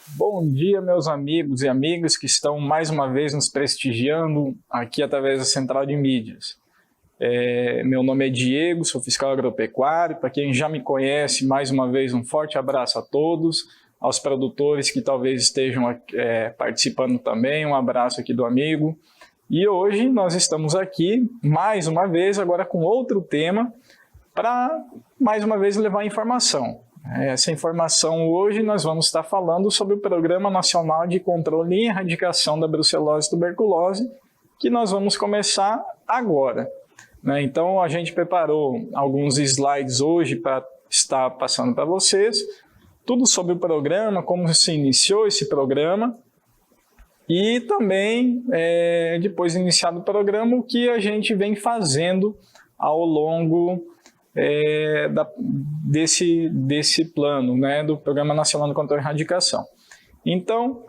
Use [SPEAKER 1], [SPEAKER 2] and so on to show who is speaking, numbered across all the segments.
[SPEAKER 1] Bom dia, meus amigos e amigas que estão mais uma vez nos prestigiando aqui através da Central de Mídias. Meu nome é Diego, sou fiscal agropecuário. Para quem já me conhece, mais uma vez um forte abraço a todos, aos produtores que talvez estejam participando também, um abraço aqui do amigo. E hoje nós estamos aqui, mais uma vez, agora com outro tema, para mais uma vez levar informação. Essa informação hoje nós vamos estar falando sobre o Programa Nacional de Controle e Erradicação da Brucelose e Tuberculose, que nós vamos começar agora. Então a gente preparou alguns slides hoje para estar passando para vocês, tudo sobre o programa, como se iniciou esse programa, e também, depois de iniciado o programa, o que a gente vem fazendo ao longo desse plano, do Programa Nacional de Controle e Erradicação. Então,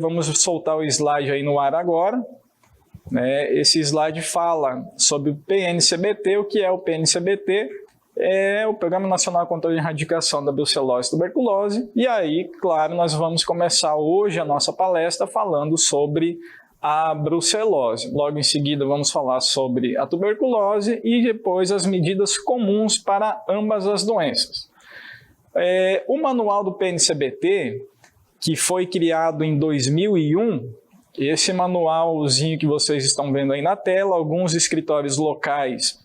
[SPEAKER 1] vamos soltar o slide aí no ar agora. Esse slide fala sobre o PNCBT. O que é o PNCBT? É o Programa Nacional de Controle e Erradicação da Brucelose e Tuberculose. E aí, claro, nós vamos começar hoje a nossa palestra falando sobre a brucelose. Logo em seguida vamos falar sobre a tuberculose e depois as medidas comuns para ambas as doenças. O manual do PNCBT, que foi criado em 2001, esse manualzinho que vocês estão vendo aí na tela, alguns escritórios locais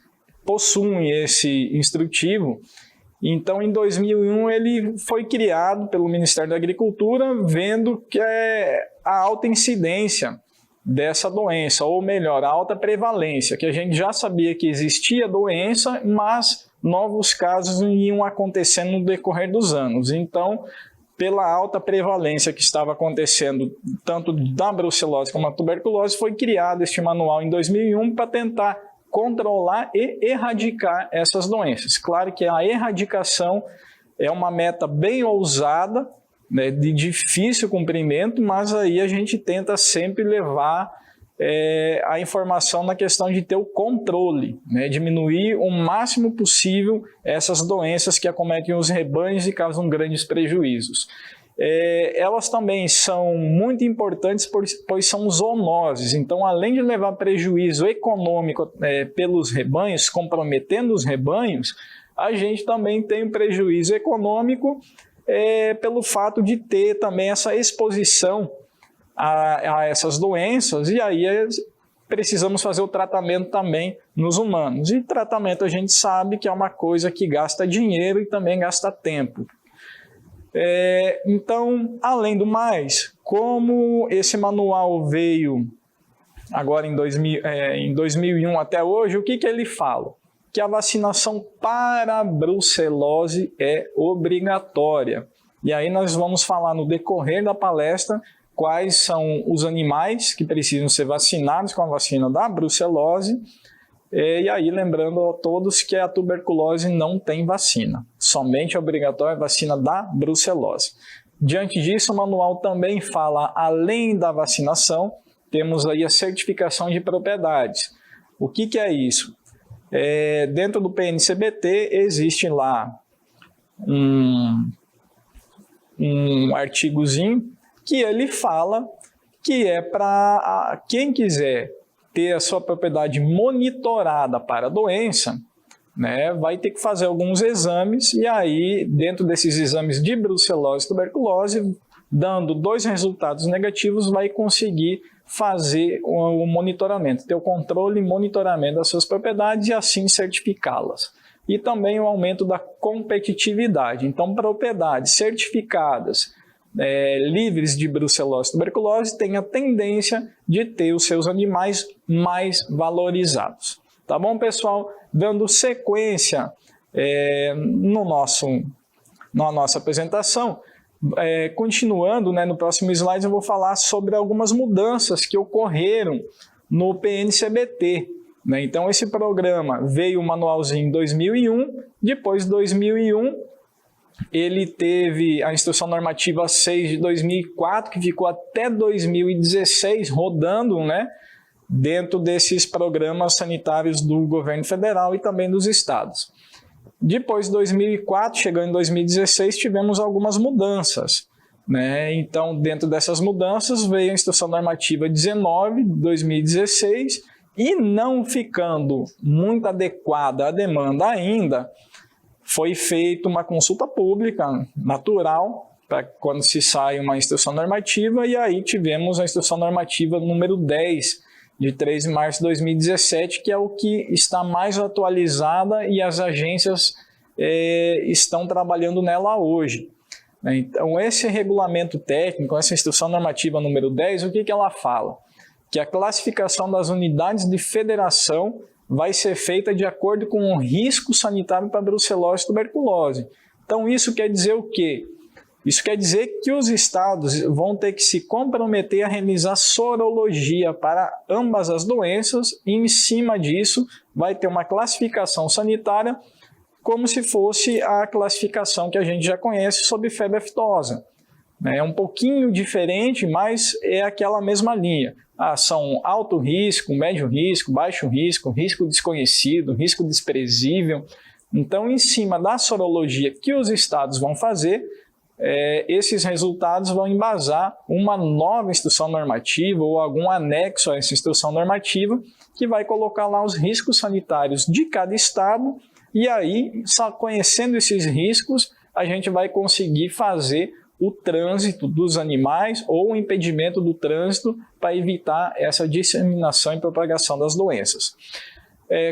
[SPEAKER 1] possuem esse instrutivo. Então, em 2001, ele foi criado pelo Ministério da Agricultura, vendo que a alta incidência dessa doença, ou melhor, a alta prevalência, que a gente já sabia que existia a doença, mas novos casos iam acontecendo no decorrer dos anos. Então, pela alta prevalência que estava acontecendo, tanto da brucelose como da tuberculose, foi criado este manual em 2001 para tentar controlar e erradicar essas doenças. Claro que a erradicação é uma meta bem ousada, de difícil cumprimento, mas aí a gente tenta sempre levar a informação na questão de ter o controle, diminuir o máximo possível essas doenças que acometem os rebanhos e causam grandes prejuízos. Elas também são muito importantes, pois são zoonoses. Então, além de levar prejuízo econômico pelos rebanhos, comprometendo os rebanhos, a gente também tem um prejuízo econômico pelo fato de ter também essa exposição a essas doenças, e aí precisamos fazer o tratamento também nos humanos. E tratamento a gente sabe que é uma coisa que gasta dinheiro e também gasta tempo. Então, além do mais, como esse manual veio agora em 2001 até hoje, o que ele fala? Que a vacinação para a brucelose é obrigatória. E aí nós vamos falar no decorrer da palestra quais são os animais que precisam ser vacinados com a vacina da brucelose. E aí lembrando a todos que a tuberculose não tem vacina, somente é obrigatória a vacina da brucelose. Diante disso, o manual também fala, além da vacinação, temos aí a certificação de propriedades. O que é isso? Dentro do PNCBT existe lá um artigozinho que ele fala que é para quem quiser ter a sua propriedade monitorada para a doença, vai ter que fazer alguns exames, e aí dentro desses exames de brucelose e tuberculose, dando 2 resultados negativos, vai conseguir fazer o monitoramento, ter o controle e monitoramento das suas propriedades e assim certificá-las. E também o aumento da competitividade. Então, propriedades certificadas, livres de brucelose e tuberculose, têm a tendência de ter os seus animais mais valorizados. Tá bom, pessoal? Dando sequência na nossa apresentação, continuando, no próximo slide eu vou falar sobre algumas mudanças que ocorreram no PNCBT. Então esse programa veio o manualzinho em 2001, depois de 2001 ele teve a Instrução Normativa 6 de 2004, que ficou até 2016 rodando, dentro desses programas sanitários do governo federal e também dos estados. Depois de 2004, chegando em 2016, tivemos algumas mudanças. né? Então, dentro dessas mudanças, veio a Instrução Normativa 19, de 2016, e não ficando muito adequada à demanda ainda, foi feita uma consulta pública natural, para quando se sai uma instrução normativa, e aí tivemos a Instrução Normativa número 10, de 3 de março de 2017, que é o que está mais atualizada e as agências estão trabalhando nela hoje. Então, esse regulamento técnico, essa Instrução Normativa número 10, o que ela fala? Que a classificação das unidades de federação vai ser feita de acordo com o risco sanitário para brucelose e tuberculose. Então, isso quer dizer o quê? Isso quer dizer que os estados vão ter que se comprometer a realizar sorologia para ambas as doenças e, em cima disso, vai ter uma classificação sanitária como se fosse a classificação que a gente já conhece sobre febre aftosa. É um pouquinho diferente, mas é aquela mesma linha. São alto risco, médio risco, baixo risco, risco desconhecido, risco desprezível. Então, em cima da sorologia que os estados vão fazer, esses resultados vão embasar uma nova instrução normativa ou algum anexo a essa instrução normativa que vai colocar lá os riscos sanitários de cada estado, e aí, só conhecendo esses riscos, a gente vai conseguir fazer o trânsito dos animais ou o impedimento do trânsito para evitar essa disseminação e propagação das doenças.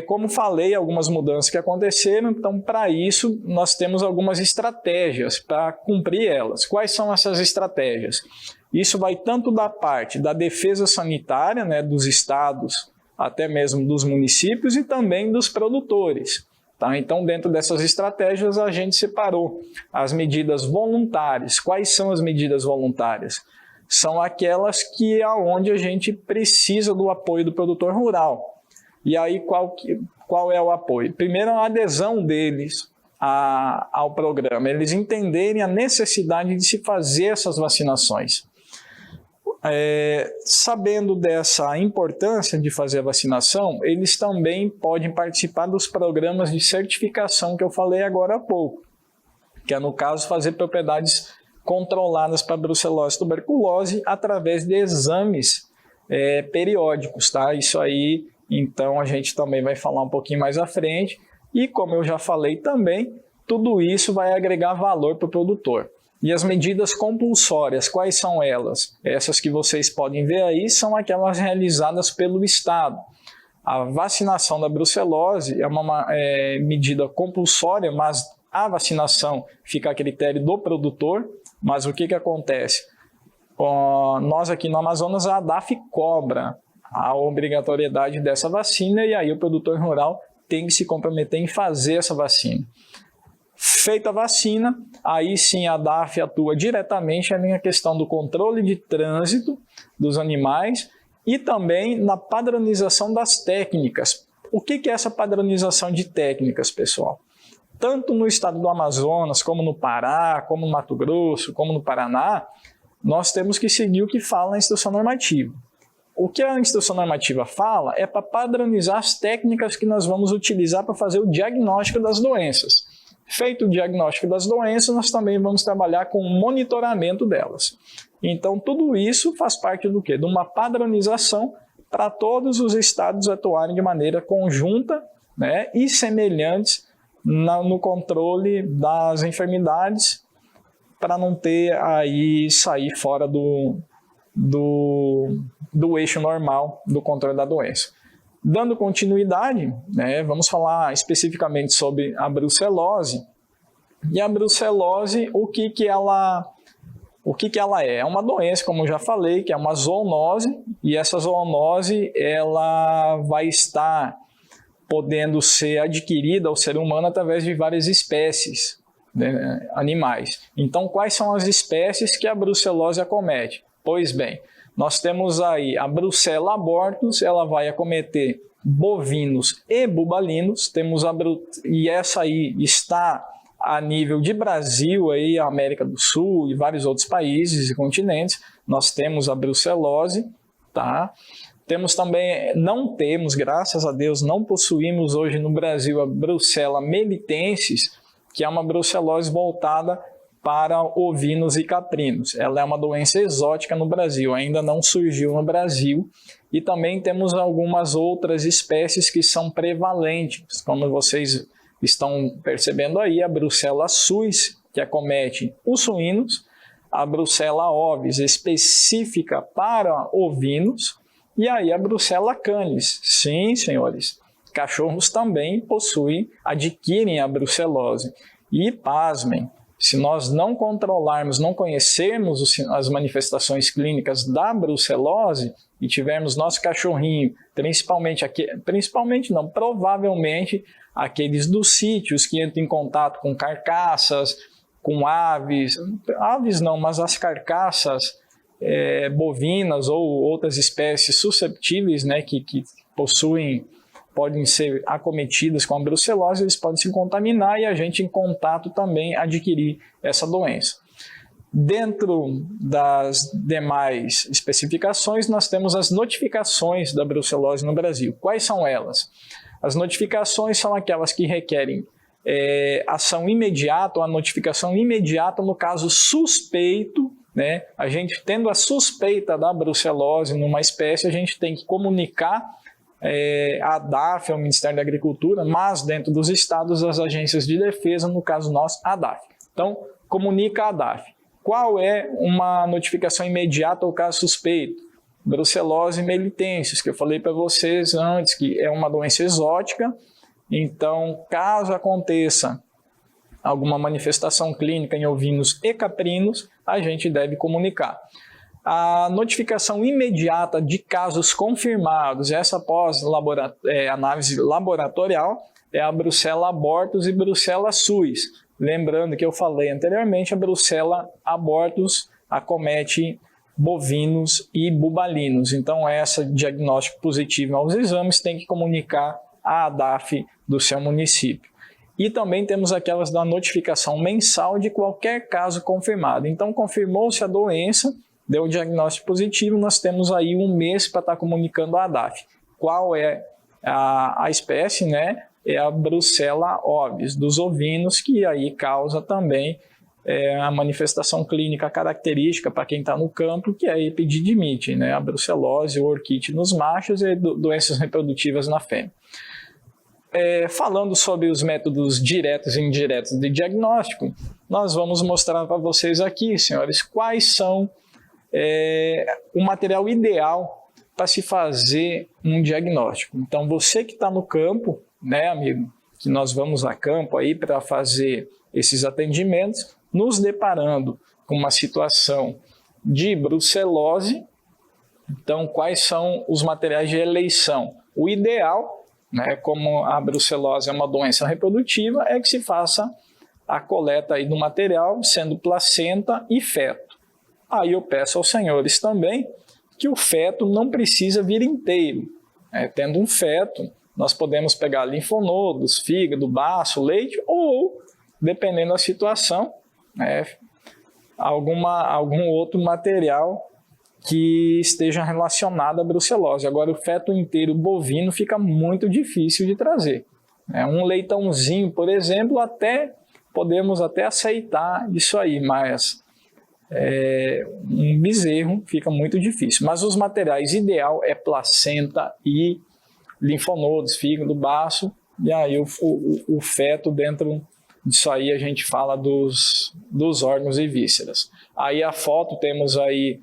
[SPEAKER 1] Como falei, algumas mudanças que aconteceram, então para isso nós temos algumas estratégias para cumprir elas. Quais são essas estratégias? Isso vai tanto da parte da defesa sanitária, né, dos estados, até mesmo dos municípios e também dos produtores. Tá? Então, dentro dessas estratégias, a gente separou as medidas voluntárias. Quais são as medidas voluntárias? São aquelas que é onde a gente precisa do apoio do produtor rural. E aí, qual é o apoio? Primeiro, a adesão deles ao programa, eles entenderem a necessidade de se fazer essas vacinações. Sabendo dessa importância de fazer a vacinação, eles também podem participar dos programas de certificação que eu falei agora há pouco, que é, no caso, fazer propriedades controladas para brucelose e tuberculose através de exames periódicos, tá? Isso aí, então, a gente também vai falar um pouquinho mais à frente, e como eu já falei também, tudo isso vai agregar valor para o produtor. E as medidas compulsórias, quais são elas? Essas que vocês podem ver aí são aquelas realizadas pelo Estado. A vacinação da brucelose é uma medida compulsória, mas a vacinação fica a critério do produtor. Mas o que acontece? Nós aqui no Amazonas, a ADAF cobra a obrigatoriedade dessa vacina e aí o produtor rural tem que se comprometer em fazer essa vacina. Feita a vacina, aí sim a ADAF atua diretamente na questão do controle de trânsito dos animais e também na padronização das técnicas. O que é essa padronização de técnicas, pessoal? Tanto no estado do Amazonas, como no Pará, como no Mato Grosso, como no Paraná, nós temos que seguir o que fala a instrução normativa. O que a instrução normativa fala é para padronizar as técnicas que nós vamos utilizar para fazer o diagnóstico das doenças. Feito o diagnóstico das doenças, nós também vamos trabalhar com o monitoramento delas. Então, tudo isso faz parte do quê? De uma padronização para todos os estados atuarem de maneira conjunta, né, e semelhantes no controle das enfermidades, para não ter aí sair fora do eixo normal do controle da doença. Dando continuidade, né, vamos falar especificamente sobre a brucelose. E a brucelose, o que ela é? É uma doença, como eu já falei, que é uma zoonose, e essa zoonose ela vai estar podendo ser adquirida ao ser humano através de várias espécies, né, animais. Então, quais são as espécies que a brucelose acomete? Pois bem, nós temos aí a Brucella abortus, ela vai acometer bovinos e bubalinos, e essa aí está a nível de Brasil, aí, América do Sul e vários outros países e continentes. Nós temos a brucelose, tá? Temos também, graças a Deus, não possuímos hoje no Brasil a Brucella melitensis, que é uma brucelose voltada para ovinos e caprinos. Ela é uma doença exótica no Brasil, ainda não surgiu no Brasil. E também temos algumas outras espécies que são prevalentes, como vocês estão percebendo aí, a Brucella suis, que acomete os suínos, a Brucella ovis, específica para ovinos, e aí a Brucella canis. Sim, senhores, cachorros também adquirem a brucelose. E pasmem, se nós não controlarmos, não conhecermos as manifestações clínicas da brucelose e tivermos nosso cachorrinho, provavelmente aqueles dos sítios que entram em contato com carcaças, com aves não, mas as carcaças bovinas ou outras espécies susceptíveis, né, que podem ser acometidas com a brucelose, eles podem se contaminar e a gente em contato também adquirir essa doença. Dentro das demais especificações, nós temos as notificações da brucelose no Brasil. Quais são elas? As notificações são aquelas que requerem ação imediata ou a notificação imediata no caso suspeito, né? A gente tendo a suspeita da brucelose numa espécie, a gente tem que comunicar a ADAF, ao Ministério da Agricultura, mas dentro dos estados, as agências de defesa, no caso nosso, a ADAF. Então, comunica a ADAF. Qual é uma notificação imediata ao caso suspeito? Brucelose melitensis, que eu falei para vocês antes, que é uma doença exótica. Então, caso aconteça alguma manifestação clínica em ovinos e caprinos, a gente deve comunicar. A notificação imediata de casos confirmados, essa após análise laboratorial, é a Brucella abortus e Brucella suis. Lembrando que eu falei anteriormente, a Brucella abortus acomete bovinos e bubalinos. Então, esse diagnóstico positivo aos exames tem que comunicar à ADAF do seu município. E também temos aquelas da notificação mensal de qualquer caso confirmado. Então, confirmou-se a doença, deu o diagnóstico positivo, nós temos aí um mês para estar comunicando à ADAF. Qual é a espécie, né? É a Brucella ovis, dos ovinos, que aí causa também a manifestação clínica característica para quem está no campo, que é a epididimite, né? A brucelose ou orquite nos machos e doenças reprodutivas na fêmea. Falando sobre os métodos diretos e indiretos de diagnóstico, nós vamos mostrar para vocês aqui, senhores, quais são o material ideal para se fazer um diagnóstico. Então, você que está no campo, né, amigo, que nós vamos a campo aí para fazer esses atendimentos, nos deparando com uma situação de brucelose. Então, quais são os materiais de eleição? O ideal, né, como a brucelose é uma doença reprodutiva, é que se faça a coleta aí do material, sendo placenta e feto. Aí eu peço aos senhores também que o feto não precisa vir inteiro. Tendo um feto, nós podemos pegar linfonodos, fígado, baço, leite ou, dependendo da situação, algum outro material que esteja relacionado à brucelose. Agora, o feto inteiro bovino fica muito difícil de trazer. Um leitãozinho, por exemplo, podemos até aceitar isso aí, mas um bezerro fica muito difícil. Mas os materiais ideal é placenta e linfonodos, fígado, baço, e aí o feto dentro disso aí a gente fala dos órgãos e vísceras. Aí a foto temos aí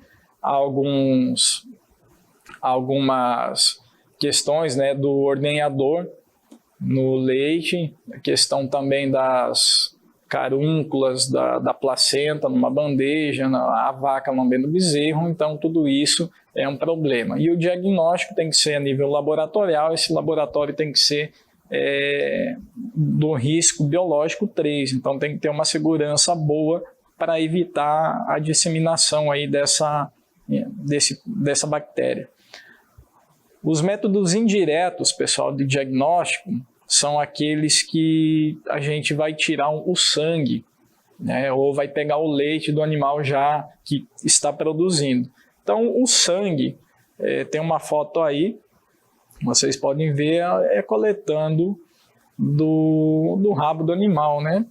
[SPEAKER 1] algumas questões, né, do ordenhador no leite, a questão também das carúnculas da placenta numa bandeja, a vaca lambendo o bezerro, então tudo isso é um problema. E o diagnóstico tem que ser a nível laboratorial, esse laboratório tem que ser do risco biológico 3, então tem que ter uma segurança boa para evitar a disseminação aí dessa bactéria. Os métodos indiretos, pessoal, de diagnóstico são aqueles que a gente vai tirar o sangue, né, ou vai pegar o leite do animal já que está produzindo. Então, o sangue, tem uma foto aí, vocês podem ver, coletando do rabo do animal, né?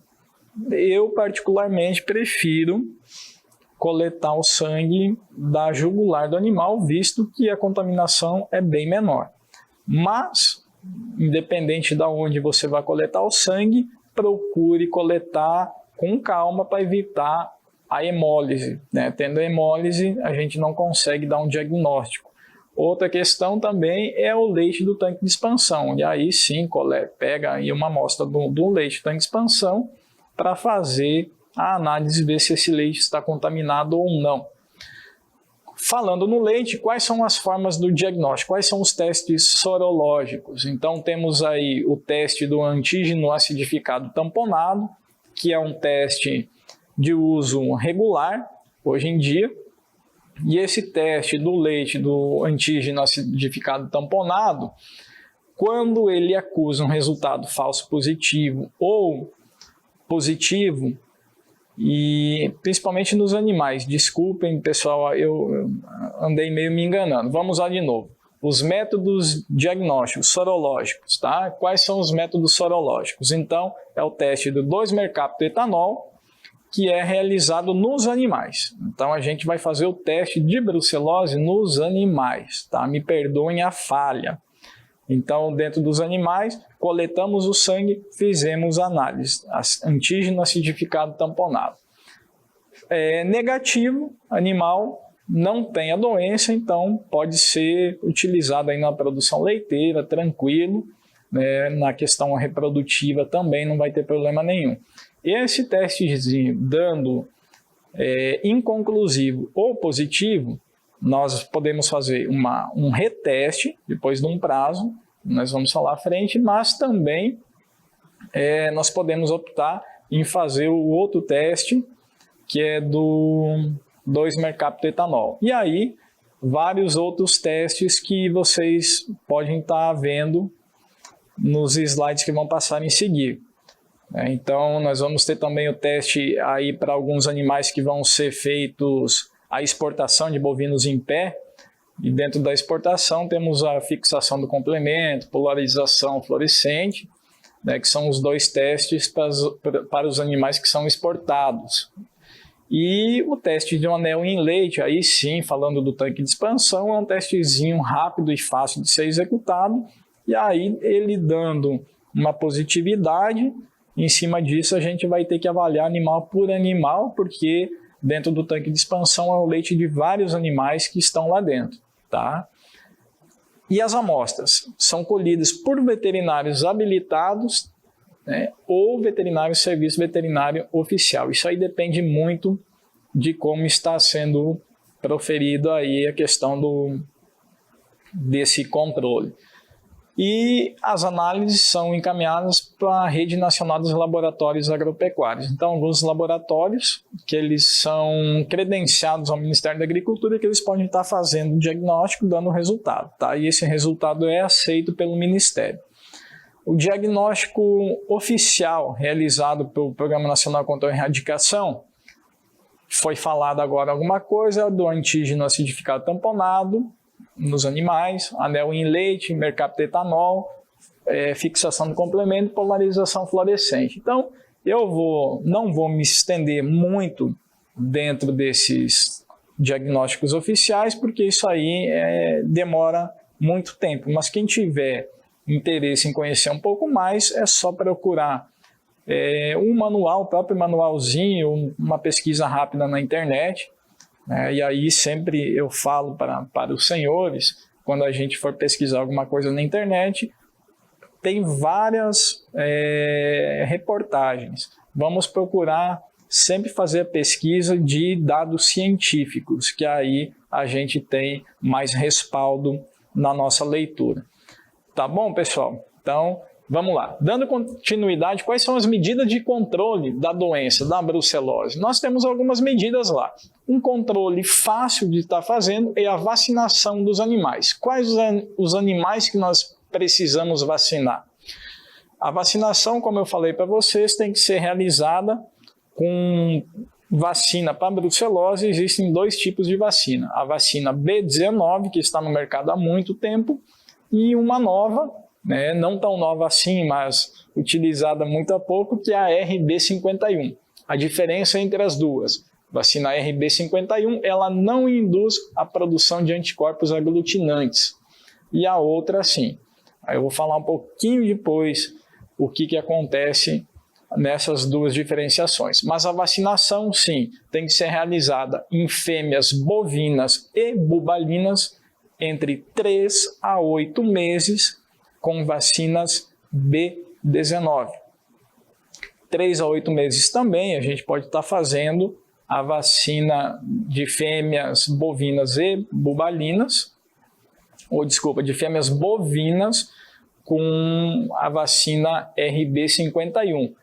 [SPEAKER 1] Eu particularmente prefiro coletar o sangue da jugular do animal, visto que a contaminação é bem menor. Mas, independente de onde você vai coletar o sangue, procure coletar com calma para evitar a hemólise, né? Tendo hemólise, a gente não consegue dar um diagnóstico. Outra questão também é o leite do tanque de expansão. E aí sim, pega aí uma amostra do leite do tanque de expansão para fazer a análise, ver se esse leite está contaminado ou não. Falando no leite, quais são as formas do diagnóstico? Quais são os testes sorológicos? Então temos aí o teste do antígeno acidificado tamponado, que é um teste de uso regular hoje em dia. E esse teste do leite do antígeno acidificado tamponado, quando ele acusa um resultado falso positivo ou positivo, e principalmente nos animais, desculpem pessoal, eu andei meio me enganando, vamos lá de novo. Os métodos diagnósticos sorológicos, tá? Quais são os métodos sorológicos? Então, é o teste do 2-mercaptoetanol, que é realizado nos animais. Então, a gente vai fazer o teste de brucelose nos animais, tá? Me perdoem a falha. Então, dentro dos animais, coletamos o sangue, fizemos a análise, antígeno acidificado tamponado. Negativo, animal não tem a doença, então pode ser utilizado aí na produção leiteira, tranquilo, né? Na questão reprodutiva também não vai ter problema nenhum. Esse testezinho dando inconclusivo ou positivo, nós podemos fazer um reteste depois de um prazo, nós vamos falar à frente, mas também nós podemos optar em fazer o outro teste, que é do 2-mercaptoetanol. E aí, vários outros testes que vocês podem estar vendo nos slides que vão passar em seguida. Então, nós vamos ter também o teste aí para alguns animais que vão ser feitos a exportação de bovinos em pé. E dentro da exportação temos a fixação do complemento, polarização fluorescente, né, que são os dois testes para os animais que são exportados. E o teste de um anel em leite, aí sim, falando do tanque de expansão, é um testezinho rápido e fácil de ser executado. E aí, ele dando uma positividade, em cima disso a gente vai ter que avaliar animal por animal, porque dentro do tanque de expansão é o leite de vários animais que estão lá dentro, tá? E as amostras são colhidas por veterinários habilitados, né, ou veterinário serviço veterinário oficial. Isso aí depende muito de como está sendo proferido aí a questão desse controle. E as análises são encaminhadas para a Rede Nacional dos Laboratórios Agropecuários. Então, alguns laboratórios que eles são credenciados ao Ministério da Agricultura, que eles podem estar fazendo o diagnóstico, dando resultado, tá? E esse resultado é aceito pelo Ministério. O diagnóstico oficial realizado pelo Programa Nacional contra a Erradicação, foi falado agora alguma coisa do antígeno acidificado tamponado nos animais, anel em leite, mercaptoetanol, fixação do complemento, polarização fluorescente. Então, eu não vou me estender muito dentro desses diagnósticos oficiais, porque isso aí demora muito tempo. Mas quem tiver interesse em conhecer um pouco mais, é só procurar um manual, o próprio manualzinho, uma pesquisa rápida na internet. E aí sempre eu falo para os senhores, quando a gente for pesquisar alguma coisa na internet, tem várias reportagens. Vamos procurar sempre fazer a pesquisa de dados científicos, que aí a gente tem mais respaldo na nossa leitura. Tá bom, pessoal? Então, vamos lá. Dando continuidade, quais são as medidas de controle da doença, da brucelose? Nós temos algumas medidas lá. Um controle fácil de estar fazendo é a vacinação dos animais. Quais os animais que nós precisamos vacinar? A vacinação, como eu falei para vocês, tem que ser realizada com vacina para brucelose. Existem dois tipos de vacina. A vacina B19, que está no mercado há muito tempo, e uma nova, né, não tão nova assim, mas utilizada muito há pouco, que é a RB51. A diferença entre as duas, vacina RB51, ela não induz a produção de anticorpos aglutinantes, e a outra sim. Aí eu vou falar um pouquinho depois o que acontece nessas duas diferenciações. Mas a vacinação, sim, tem que ser realizada em fêmeas bovinas e bubalinas entre 3 a 8 meses com vacinas B19. 3 a 8 meses também a gente pode estar fazendo a vacina de fêmeas bovinas e bubalinas, de fêmeas bovinas com a vacina RB51.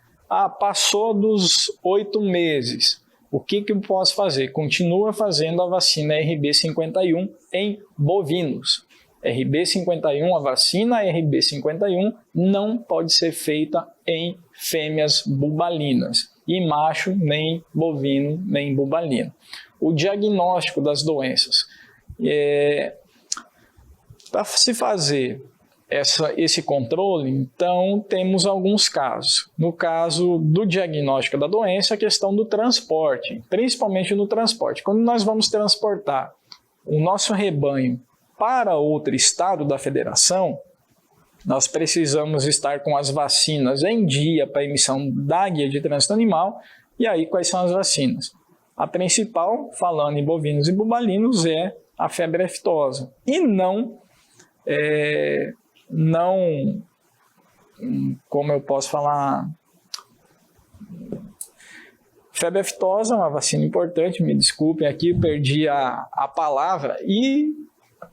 [SPEAKER 1] Passou dos 8 meses. O que eu posso fazer? Continua fazendo a vacina RB51 em bovinos. RB51, a vacina RB51 não pode ser feita em fêmeas bubalinas. E macho, nem bovino, nem bubalino. O diagnóstico das doenças. Para se fazer esse controle, então temos alguns casos. No caso do diagnóstico da doença, a questão do transporte, principalmente no transporte. Quando nós vamos transportar o nosso rebanho para outro estado da federação, nós precisamos estar com as vacinas em dia para a emissão da guia de trânsito animal. E aí, quais são as vacinas? A principal, falando em bovinos e bubalinos, é a febre aftosa. E como eu posso falar, febre aftosa é uma vacina importante, me desculpem aqui, perdi a palavra, e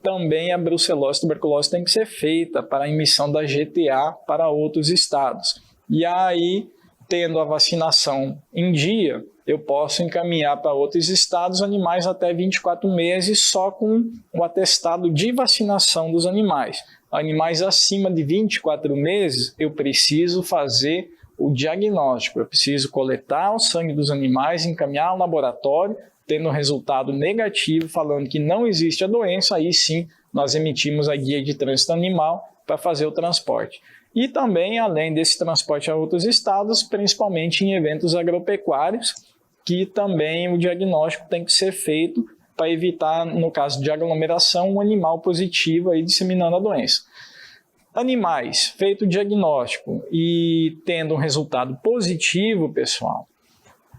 [SPEAKER 1] também a brucelose e tuberculose tem que ser feita para a emissão da GTA para outros estados. E aí, tendo a vacinação em dia, eu posso encaminhar para outros estados animais até 24 meses só com o atestado de vacinação dos animais. Animais acima de 24 meses, eu preciso fazer o diagnóstico. Eu preciso coletar o sangue dos animais, encaminhar ao laboratório, tendo um resultado negativo, falando que não existe a doença, aí sim nós emitimos a guia de trânsito animal para fazer o transporte. E também, além desse transporte a outros estados, principalmente em eventos agropecuários, que também o diagnóstico tem que ser feito para evitar, no caso de aglomeração, um animal positivo aí disseminando a doença. Animais, feito o diagnóstico e tendo um resultado positivo, pessoal,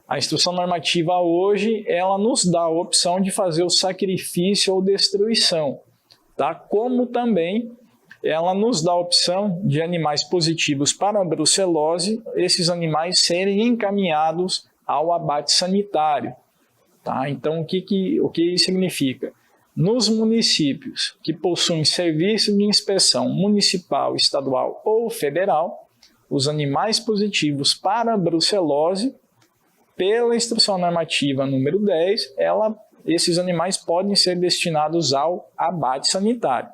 [SPEAKER 1] a instrução normativa hoje, ela nos dá a opção de fazer o sacrifício ou destruição, tá? Como também ela nos dá a opção de animais positivos para a brucelose, esses animais serem encaminhados ao abate sanitário. Tá? Então, o que significa? Nos municípios que possuem serviço de inspeção municipal, estadual ou federal, os animais positivos para a brucelose, pela instrução normativa número 10, esses animais podem ser destinados ao abate sanitário.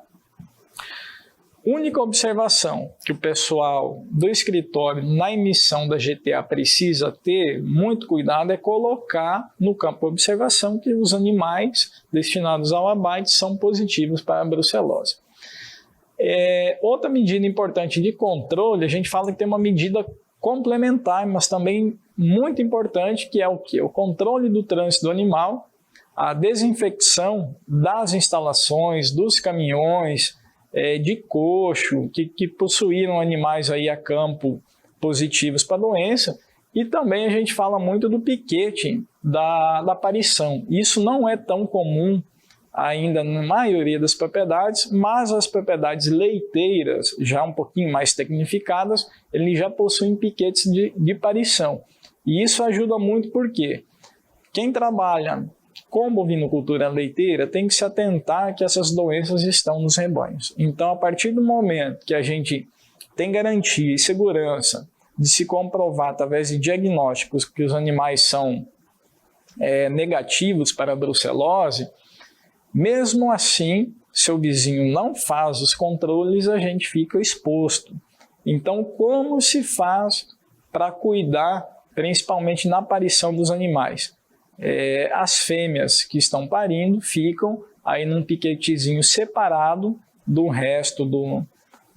[SPEAKER 1] Única observação que o pessoal do escritório na emissão da GTA precisa ter muito cuidado é colocar no campo de observação que os animais destinados ao abate são positivos para a brucelose. Outra medida importante de controle, a gente fala que tem uma medida complementar, mas também muito importante, que é o quê? O controle do trânsito do animal, a desinfecção das instalações, dos caminhões, de coxo, que possuíram animais aí a campo positivos para a doença, e também a gente fala muito do piquete da aparição. Isso não é tão comum ainda na maioria das propriedades, mas as propriedades leiteiras, já um pouquinho mais tecnificadas, eles já possuem piquetes de aparição. E isso ajuda muito porque quem trabalha com bovinocultura leiteira tem que se atentar que essas doenças estão nos rebanhos. Então, a partir do momento que a gente tem garantia e segurança de se comprovar através de diagnósticos que os animais são negativos para a brucelose, mesmo assim, se o vizinho não faz os controles, a gente fica exposto. Então, como se faz para cuidar, principalmente na aparição dos animais? As fêmeas que estão parindo ficam aí num piquetezinho separado do resto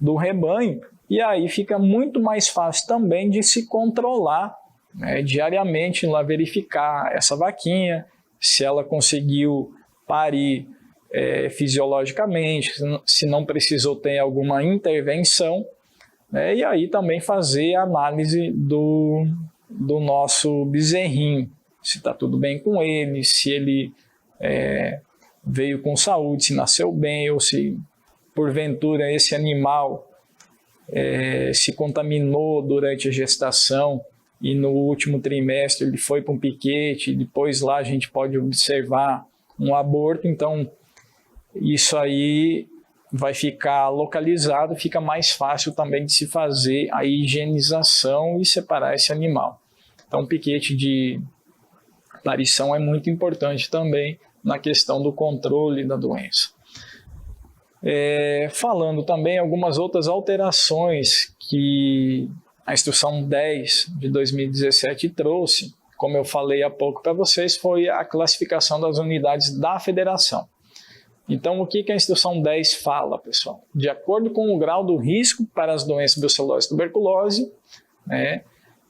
[SPEAKER 1] do rebanho, e aí fica muito mais fácil também de se controlar, né, diariamente, lá verificar essa vaquinha, se ela conseguiu parir fisiologicamente, se não precisou ter alguma intervenção, né, e aí também fazer a análise do nosso bezerrinho, se está tudo bem com ele, se ele veio com saúde, se nasceu bem, ou se porventura esse animal se contaminou durante a gestação e no último trimestre ele foi para um piquete, e depois lá a gente pode observar um aborto. Então isso aí vai ficar localizado, fica mais fácil também de se fazer a higienização e separar esse animal. Então o piquete de aparição é muito importante também na questão do controle da doença. Falando também algumas outras alterações que a Instrução 10 de 2017 trouxe, como eu falei há pouco para vocês, foi a classificação das unidades da federação. Então, o que a Instrução 10 fala, pessoal? De acordo com o grau do risco para as doenças brucelose e tuberculose, né,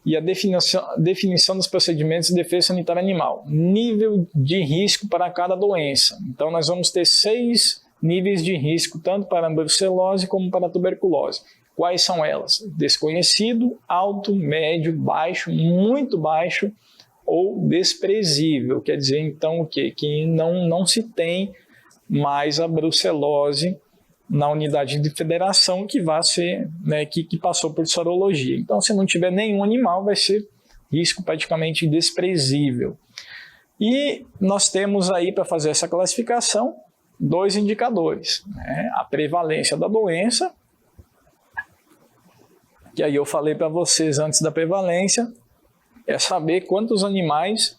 [SPEAKER 1] e a definição dos procedimentos de defesa sanitária animal, nível de risco para cada doença. Então, nós vamos ter 6 níveis de risco, tanto para a brucelose como para a tuberculose. Quais são elas? Desconhecido, alto, médio, baixo, muito baixo ou desprezível. Quer dizer, então, o quê? Que não se tem mais a brucelose na unidade de federação que vai ser, né, que passou por sorologia. Então, se não tiver nenhum animal, vai ser risco praticamente desprezível. E nós temos aí, para fazer essa classificação, 2 indicadores, né? A prevalência da doença, que aí eu falei para vocês antes da prevalência, é saber quantos animais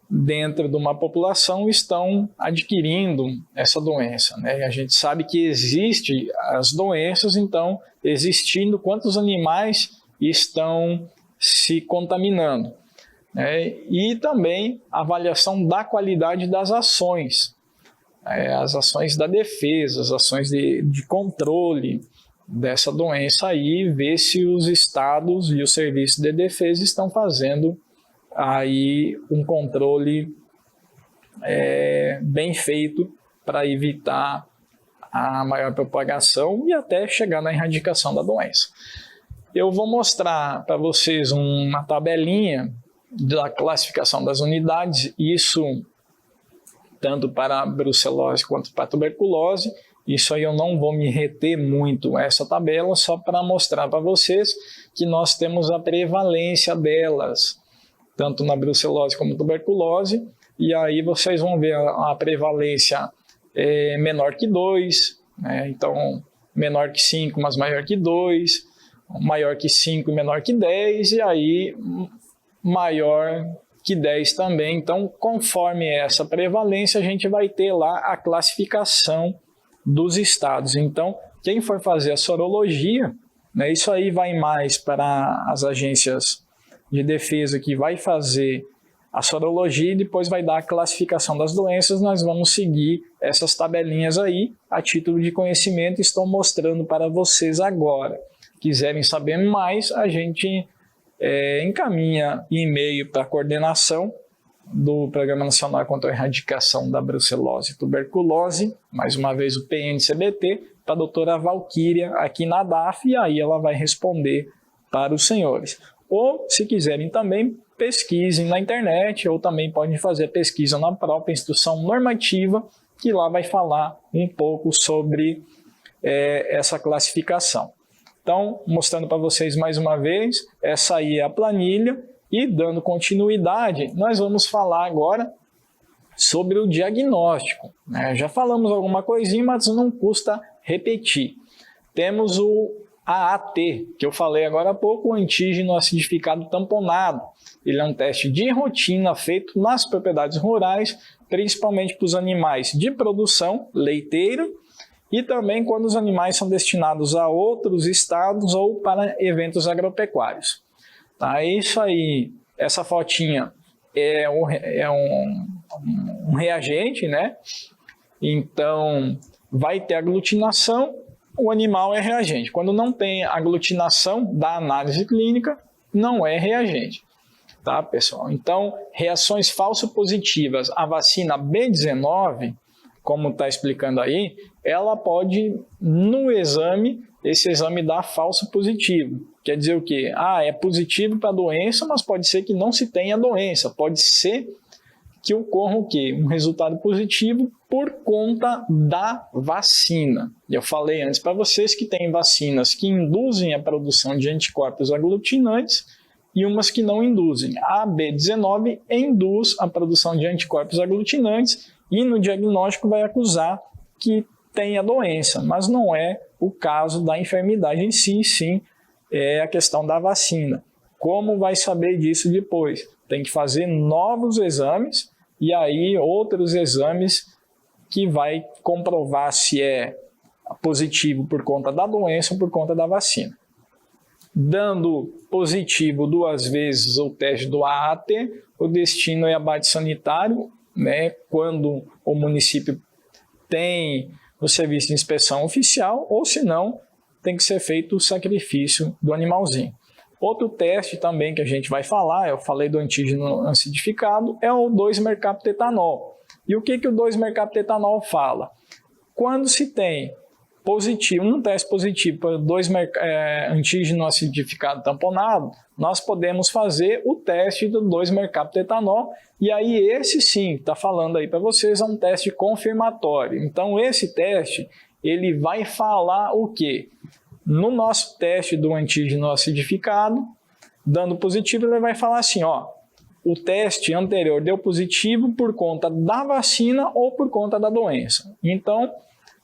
[SPEAKER 1] dentro de uma população estão adquirindo essa doença, né? A gente sabe que existem as doenças, então, existindo, quantos animais estão se contaminando, né? E também a avaliação da qualidade das ações, as ações da defesa, as ações de controle dessa doença aí, ver se os estados e os serviços de defesa estão fazendo aí um controle bem feito para evitar a maior propagação e até chegar na erradicação da doença. Eu vou mostrar para vocês uma tabelinha da classificação das unidades, isso tanto para a brucelose quanto para a tuberculose. Isso aí eu não vou me reter muito essa tabela, só para mostrar para vocês que nós temos a prevalência delas, tanto na brucelose como tuberculose, e aí vocês vão ver a prevalência menor que 2, né? Então menor que 5, mas maior que 2, maior que 5 e menor que 10, e aí maior que 10 também. Então, conforme essa prevalência, a gente vai ter lá a classificação dos estados. Então, quem for fazer a sorologia, né, isso aí vai mais para as agências de defesa que vai fazer a sorologia e depois vai dar a classificação das doenças. Nós vamos seguir essas tabelinhas aí a título de conhecimento, estou mostrando para vocês agora. Quiserem saber mais, a gente encaminha e-mail para a coordenação do Programa Nacional contra a Erradicação da Brucelose e Tuberculose, mais uma vez o PNCBT, para a doutora Valquíria aqui na DAF, e aí ela vai responder para os senhores. Ou, se quiserem também, pesquisem na internet, ou também podem fazer pesquisa na própria instrução normativa, que lá vai falar um pouco sobre essa classificação. Então, mostrando para vocês mais uma vez, essa aí é a planilha, e dando continuidade, nós vamos falar agora sobre o diagnóstico, né? Já falamos alguma coisinha, mas não custa repetir. Temos o AAT, que eu falei agora há pouco, o antígeno acidificado tamponado. Ele é um teste de rotina feito nas propriedades rurais, principalmente para os animais de produção, leiteiro, e também quando os animais são destinados a outros estados ou para eventos agropecuários. Tá, isso aí, essa fotinha é um reagente, né? Então, vai ter aglutinação o animal é reagente. Quando não tem aglutinação da análise clínica, não é reagente. Tá, pessoal? Então, reações falso-positivas à vacina B19, como está explicando aí, ela pode, no exame, esse exame dar falso positivo. Quer dizer o quê? É positivo para a doença, mas pode ser que não se tenha doença. Pode ser que ocorra o quê? Um resultado positivo por conta da vacina. Eu falei antes para vocês que tem vacinas que induzem a produção de anticorpos aglutinantes e umas que não induzem. A B19 induz a produção de anticorpos aglutinantes e no diagnóstico vai acusar que tem a doença, mas não é o caso da enfermidade em si, sim, é a questão da vacina. Como vai saber disso depois? Tem que fazer novos exames e aí outros exames que vai comprovar se é positivo por conta da doença ou por conta da vacina. Dando positivo 2 vezes o teste do AAT, o destino é abate sanitário, né, quando o município tem o serviço de inspeção oficial, ou se não, tem que ser feito o sacrifício do animalzinho. Outro teste também que a gente vai falar, eu falei do antígeno acidificado, é o 2-mercaptoetanol. E o que o 2-mercaptoetanol fala? Quando se tem positivo, um teste positivo para antígeno acidificado tamponado, nós podemos fazer o teste do 2-mercaptoetanol, e aí esse sim, está falando aí para vocês, é um teste confirmatório. Então esse teste, ele vai falar o quê? No nosso teste do antígeno acidificado, dando positivo, ele vai falar assim, o teste anterior deu positivo por conta da vacina ou por conta da doença. Então,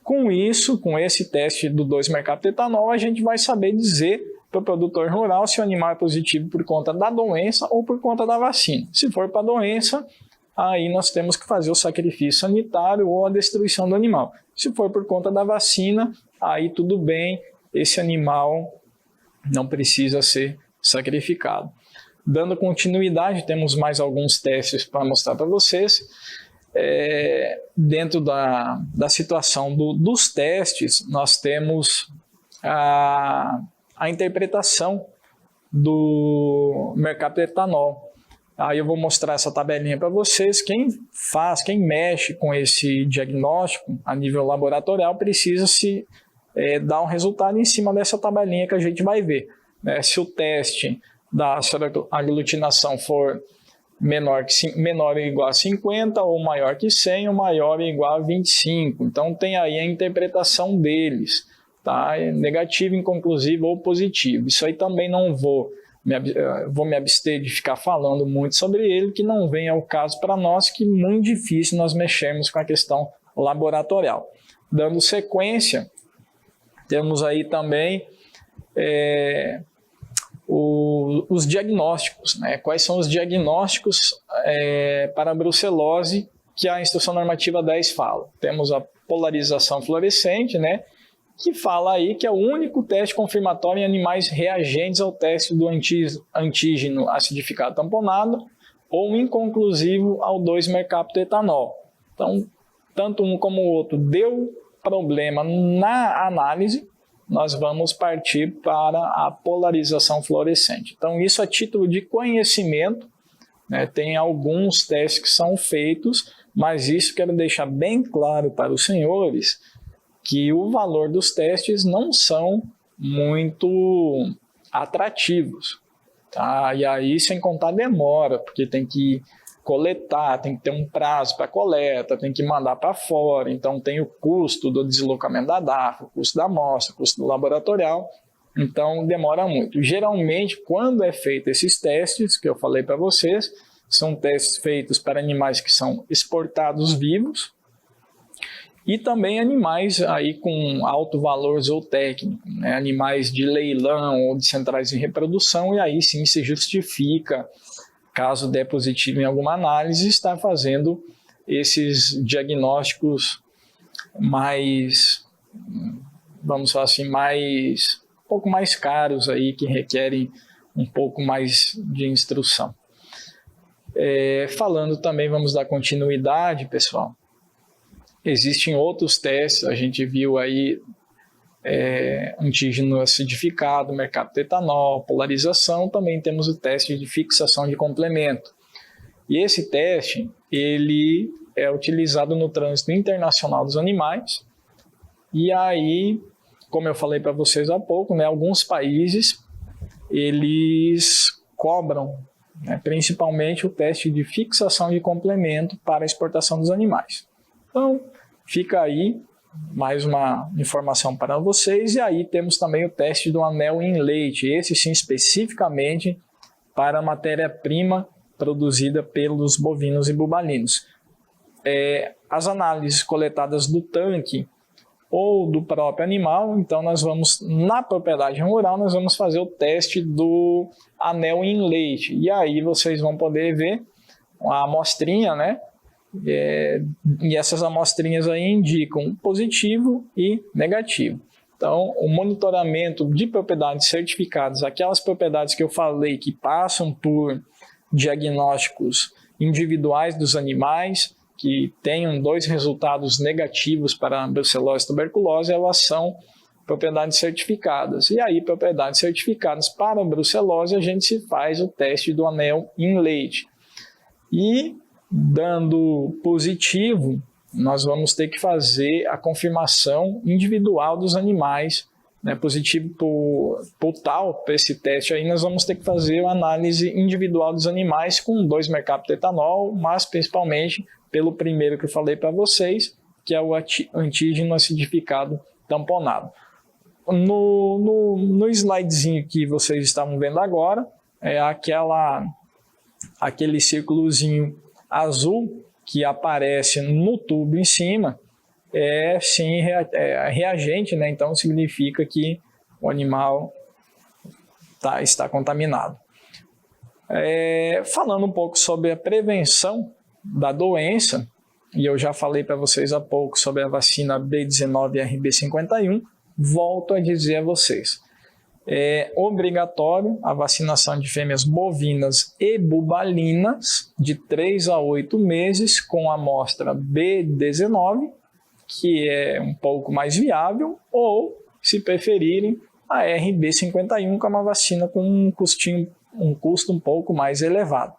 [SPEAKER 1] com isso, com esse teste do 2-mercaptoetanol, a gente vai saber dizer para o produtor rural se o animal é positivo por conta da doença ou por conta da vacina. Se for para a doença, aí nós temos que fazer o sacrifício sanitário ou a destruição do animal. Se for por conta da vacina, aí tudo bem, esse animal não precisa ser sacrificado. Dando continuidade, temos mais alguns testes para mostrar para vocês. Dentro da situação dos testes, nós temos a interpretação do mercaptoetanol. Aí eu vou mostrar essa tabelinha para vocês. Quem mexe com esse diagnóstico a nível laboratorial precisa se dar um resultado em cima dessa tabelinha que a gente vai ver. Se o teste da aglutinação for menor ou igual a 50, ou maior que 100, ou maior ou igual a 25. Então tem aí a interpretação deles, tá? Negativo, inconclusivo ou positivo. Isso aí também não vou me abster de ficar falando muito sobre ele, que não vem ao caso para nós, que é muito difícil nós mexermos com a questão laboratorial. Dando sequência, temos aí também os diagnósticos, né? Quais são os diagnósticos para a brucelose que a Instrução Normativa 10 fala? Temos a polarização fluorescente, né? Que fala aí que é o único teste confirmatório em animais reagentes ao teste do antígeno acidificado tamponado ou inconclusivo ao 2-mercaptoetanol. Então, tanto um como o outro deu problema na análise, nós vamos partir para a polarização fluorescente. Então, isso a título de conhecimento, né, tem alguns testes que são feitos, mas isso quero deixar bem claro para os senhores, que o valor dos testes não são muito atrativos. Tá? E aí, sem contar demora, porque tem que coletar, tem que ter um prazo para coleta, tem que mandar para fora, então tem o custo do deslocamento da DAFA, o custo da amostra, o custo do laboratorial, então demora muito. Geralmente, quando é feito esses testes, que eu falei para vocês, são testes feitos para animais que são exportados vivos e também animais aí com alto valor zootécnico, né? Animais de leilão ou de centrais de reprodução, e aí sim se justifica, caso der positivo em alguma análise, estar fazendo esses diagnósticos mais, vamos falar assim, um pouco mais caros aí, que requerem um pouco mais de instrução. Falando também, vamos dar continuidade, pessoal. Existem outros testes, a gente viu aí antígeno acidificado, mercapto etanol, polarização, também temos o teste de fixação de complemento. E esse teste, ele é utilizado no trânsito internacional dos animais, e aí, como eu falei para vocês há pouco, né, alguns países, eles cobram, né, principalmente o teste de fixação de complemento para a exportação dos animais. Então, fica aí mais uma informação para vocês. E aí temos também o teste do anel em leite, esse sim especificamente para a matéria-prima produzida pelos bovinos e bubalinos. As análises coletadas do tanque ou do próprio animal, então nós vamos, na propriedade rural, nós vamos fazer o teste do anel em leite. E aí vocês vão poder ver a amostrinha, né? E essas amostrinhas aí indicam positivo e negativo. Então, o monitoramento de propriedades certificadas, aquelas propriedades que eu falei que passam por diagnósticos individuais dos animais, que tenham 2 resultados negativos para a brucelose e tuberculose, elas são propriedades certificadas. E aí, propriedades certificadas para a brucelose, a gente se faz o teste do anel em leite. E dando positivo, nós vamos ter que fazer a confirmação individual dos animais, né? Positivo por esse teste aí, nós vamos ter que fazer a análise individual dos animais com 2-mercapto etanol, mas principalmente pelo primeiro que eu falei para vocês, que é o antígeno acidificado tamponado. No slidezinho que vocês estavam vendo agora, é aquele círculozinho azul que aparece no tubo em cima, sim reagente, né? Então significa que o animal está contaminado. Falando um pouco sobre a prevenção da doença, e eu já falei para vocês há pouco sobre a vacina B19 e RB51, volto a dizer a vocês. É obrigatório a vacinação de fêmeas bovinas e bubalinas de 3 a 8 meses com a amostra B19, que é um pouco mais viável, ou, se preferirem, a RB51, que é uma vacina com um custo um pouco mais elevado.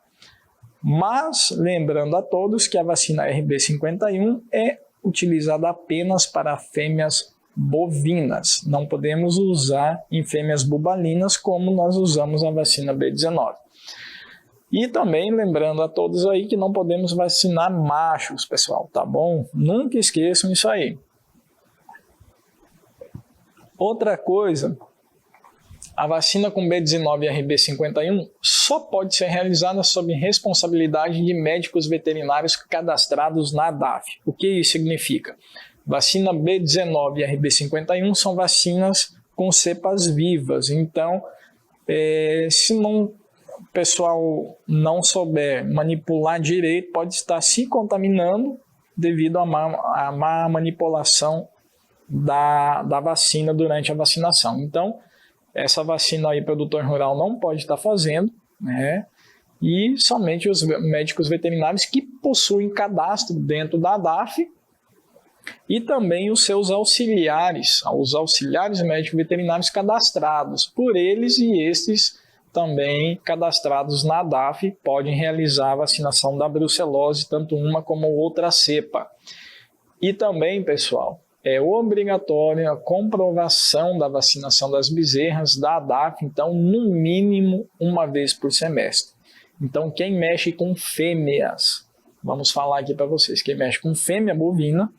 [SPEAKER 1] Mas, lembrando a todos que a vacina RB51 é utilizada apenas para fêmeas bovinas. Não podemos usar em fêmeas bubalinas como nós usamos a vacina B19. E também lembrando a todos aí que não podemos vacinar machos, pessoal, tá bom? Nunca esqueçam isso aí. Outra coisa, a vacina com B19 e RB51 só pode ser realizada sob responsabilidade de médicos veterinários cadastrados na ADAF. O que isso significa? Vacina B19 e RB51 são vacinas com cepas vivas, então se o pessoal não souber manipular direito, pode estar se contaminando devido à má manipulação da vacina durante a vacinação. Então, essa vacina aí o produtor rural não pode estar fazendo, né? E somente os médicos veterinários que possuem cadastro dentro da ADAF e também os seus auxiliares, os auxiliares médicos veterinários cadastrados por eles, e estes também cadastrados na ADAF podem realizar a vacinação da brucelose, tanto uma como outra cepa. E também, pessoal, é obrigatória a comprovação da vacinação das bezerras da ADAF, então, no mínimo, uma vez por semestre. Então, quem mexe com fêmeas, vamos falar aqui para vocês, quem mexe com fêmea bovina,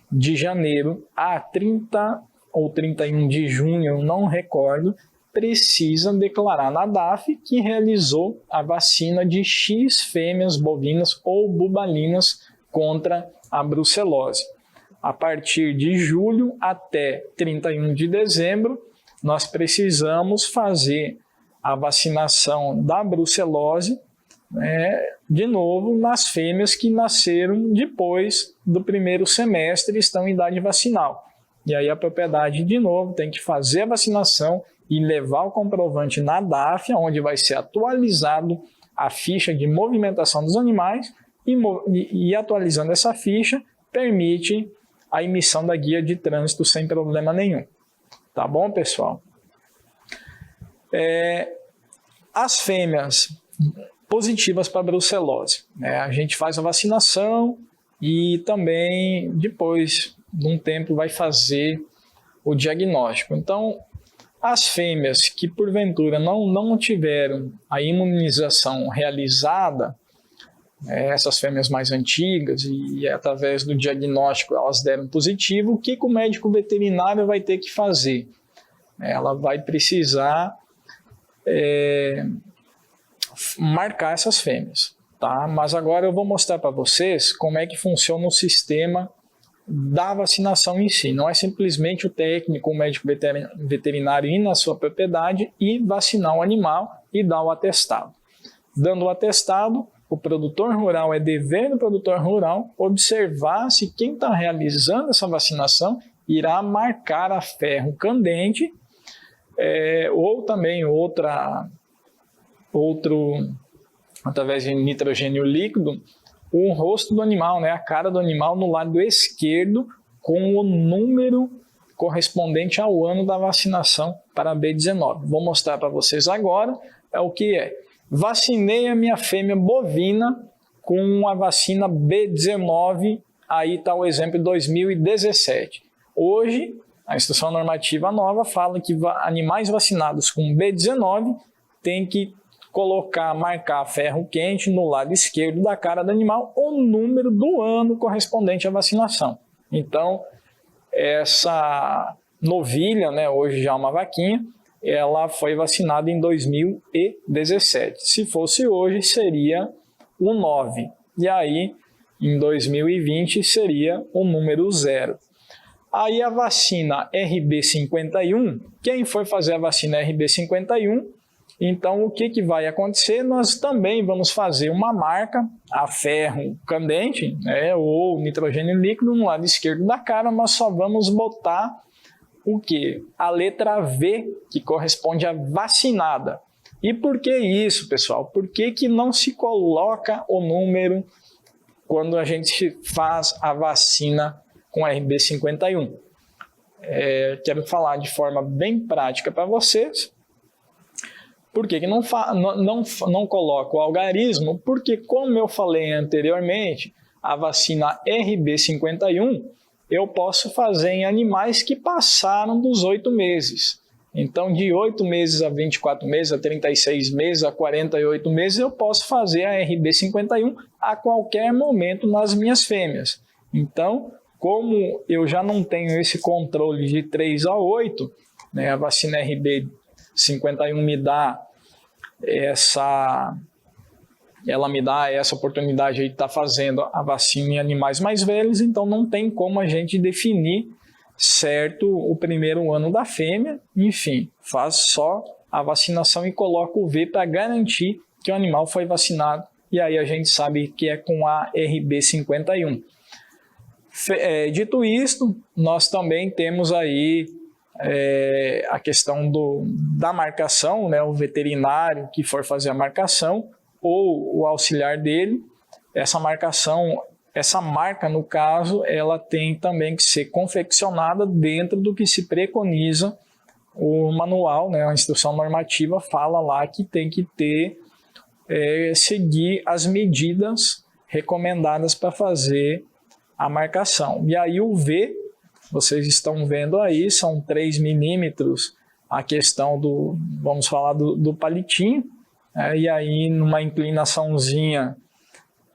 [SPEAKER 1] de janeiro a 30 ou 31 de junho, eu não recordo, precisa declarar na ADAF que realizou a vacina de X fêmeas bovinas ou bubalinas contra a brucelose. A partir de julho até 31 de dezembro, nós precisamos fazer a vacinação da brucelose, de novo, nas fêmeas que nasceram depois do primeiro semestre e estão em idade vacinal. E aí a propriedade, de novo, tem que fazer a vacinação e levar o comprovante na ADAF, onde vai ser atualizado a ficha de movimentação dos animais, e atualizando essa ficha, permite a emissão da guia de trânsito sem problema nenhum. Tá bom, pessoal? As fêmeas positivas para brucelose, né? A gente faz a vacinação e também depois de um tempo vai fazer o diagnóstico. Então, as fêmeas que porventura não tiveram a imunização realizada, essas fêmeas mais antigas, e através do diagnóstico elas deram positivo, o que o médico veterinário vai ter que fazer? Ela vai precisar marcar essas fêmeas, tá? Mas agora eu vou mostrar para vocês como é que funciona o sistema da vacinação em si. Não é simplesmente o técnico, o médico veterinário ir na sua propriedade e vacinar o animal e dar o atestado. Dando o atestado, o produtor rural, é dever do produtor rural observar se quem está realizando essa vacinação irá marcar a ferro candente ou também através de nitrogênio líquido, o rosto do animal, né, a cara do animal no lado esquerdo com o número correspondente ao ano da vacinação para a B19. Vou mostrar para vocês agora o que é. Vacinei a minha fêmea bovina com a vacina B19, aí está o exemplo de 2017. Hoje, a instrução normativa nova fala que animais vacinados com B19 tem que marcar ferro quente no lado esquerdo da cara do animal o número do ano correspondente à vacinação. Então, essa novilha, né, hoje já uma vaquinha, ela foi vacinada em 2017. Se fosse hoje, seria o 9. E aí, em 2020, seria o número 0. Aí a vacina RB51, quem foi fazer a vacina RB51, então o que vai acontecer? Nós também vamos fazer uma marca a ferro candente, né, ou nitrogênio líquido no lado esquerdo da cara, mas só vamos botar o que? A letra V, que corresponde à vacinada. E por que isso, pessoal? Por que não se coloca o número quando a gente faz a vacina com RB51? Quero falar de forma bem prática para vocês. Por que não coloco o algarismo? Porque, como eu falei anteriormente, a vacina RB51 eu posso fazer em animais que passaram dos 8 meses. Então, de 8 meses a 24 meses, a 36 meses, a 48 meses, eu posso fazer a RB51 a qualquer momento nas minhas fêmeas. Então, como eu já não tenho esse controle de 3 a 8, né, a vacina RB51 me dá essa oportunidade de estar fazendo a vacina em animais mais velhos, então não tem como a gente definir certo o primeiro ano da fêmea. Enfim, faz só a vacinação e coloca o V para garantir que o animal foi vacinado, e aí a gente sabe que é com a RB51. Dito isto, nós também temos aí a questão da marcação, né, o veterinário que for fazer a marcação, ou o auxiliar dele. Essa marca, no caso, ela tem também que ser confeccionada dentro do que se preconiza o manual, né, a instrução normativa fala lá que tem que seguir as medidas recomendadas para fazer a marcação. E aí o V, vocês estão vendo aí, são 3 milímetros a questão vamos falar do palitinho, e aí numa inclinaçãozinha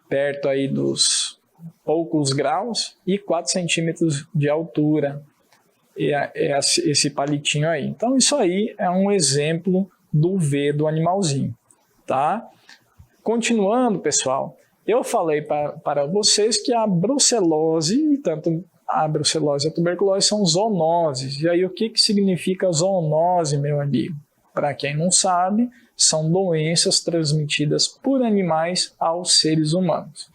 [SPEAKER 1] perto aí dos poucos graus e 4 centímetros de altura, esse palitinho aí. Então isso aí é um exemplo do V do animalzinho, tá? Continuando, pessoal, eu falei para vocês que a brucelose, tanto a brucelose e a tuberculose, são zoonoses. E aí o que significa zoonose, meu amigo? Para quem não sabe, são doenças transmitidas por animais aos seres humanos.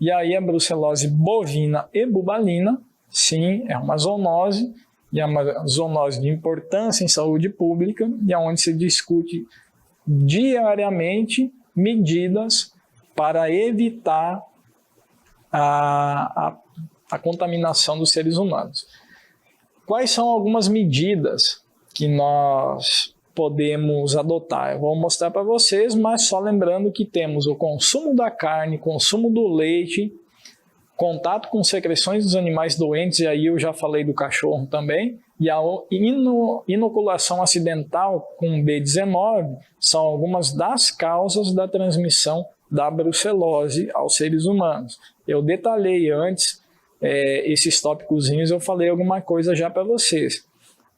[SPEAKER 1] E aí a brucelose bovina e bubalina, sim, é uma zoonose, e é uma zoonose de importância em saúde pública, e é onde se discute diariamente medidas para evitar a contaminação dos seres humanos. Quais são algumas medidas que nós podemos adotar. Eu vou mostrar para vocês, mas só lembrando que temos o consumo da carne, consumo do leite, contato com secreções dos animais doentes, e aí eu já falei do cachorro também, e a inoculação acidental com B19 são algumas das causas da transmissão da brucelose aos seres humanos. Eu detalhei antes esses tópicozinhos, eu falei alguma coisa já para vocês.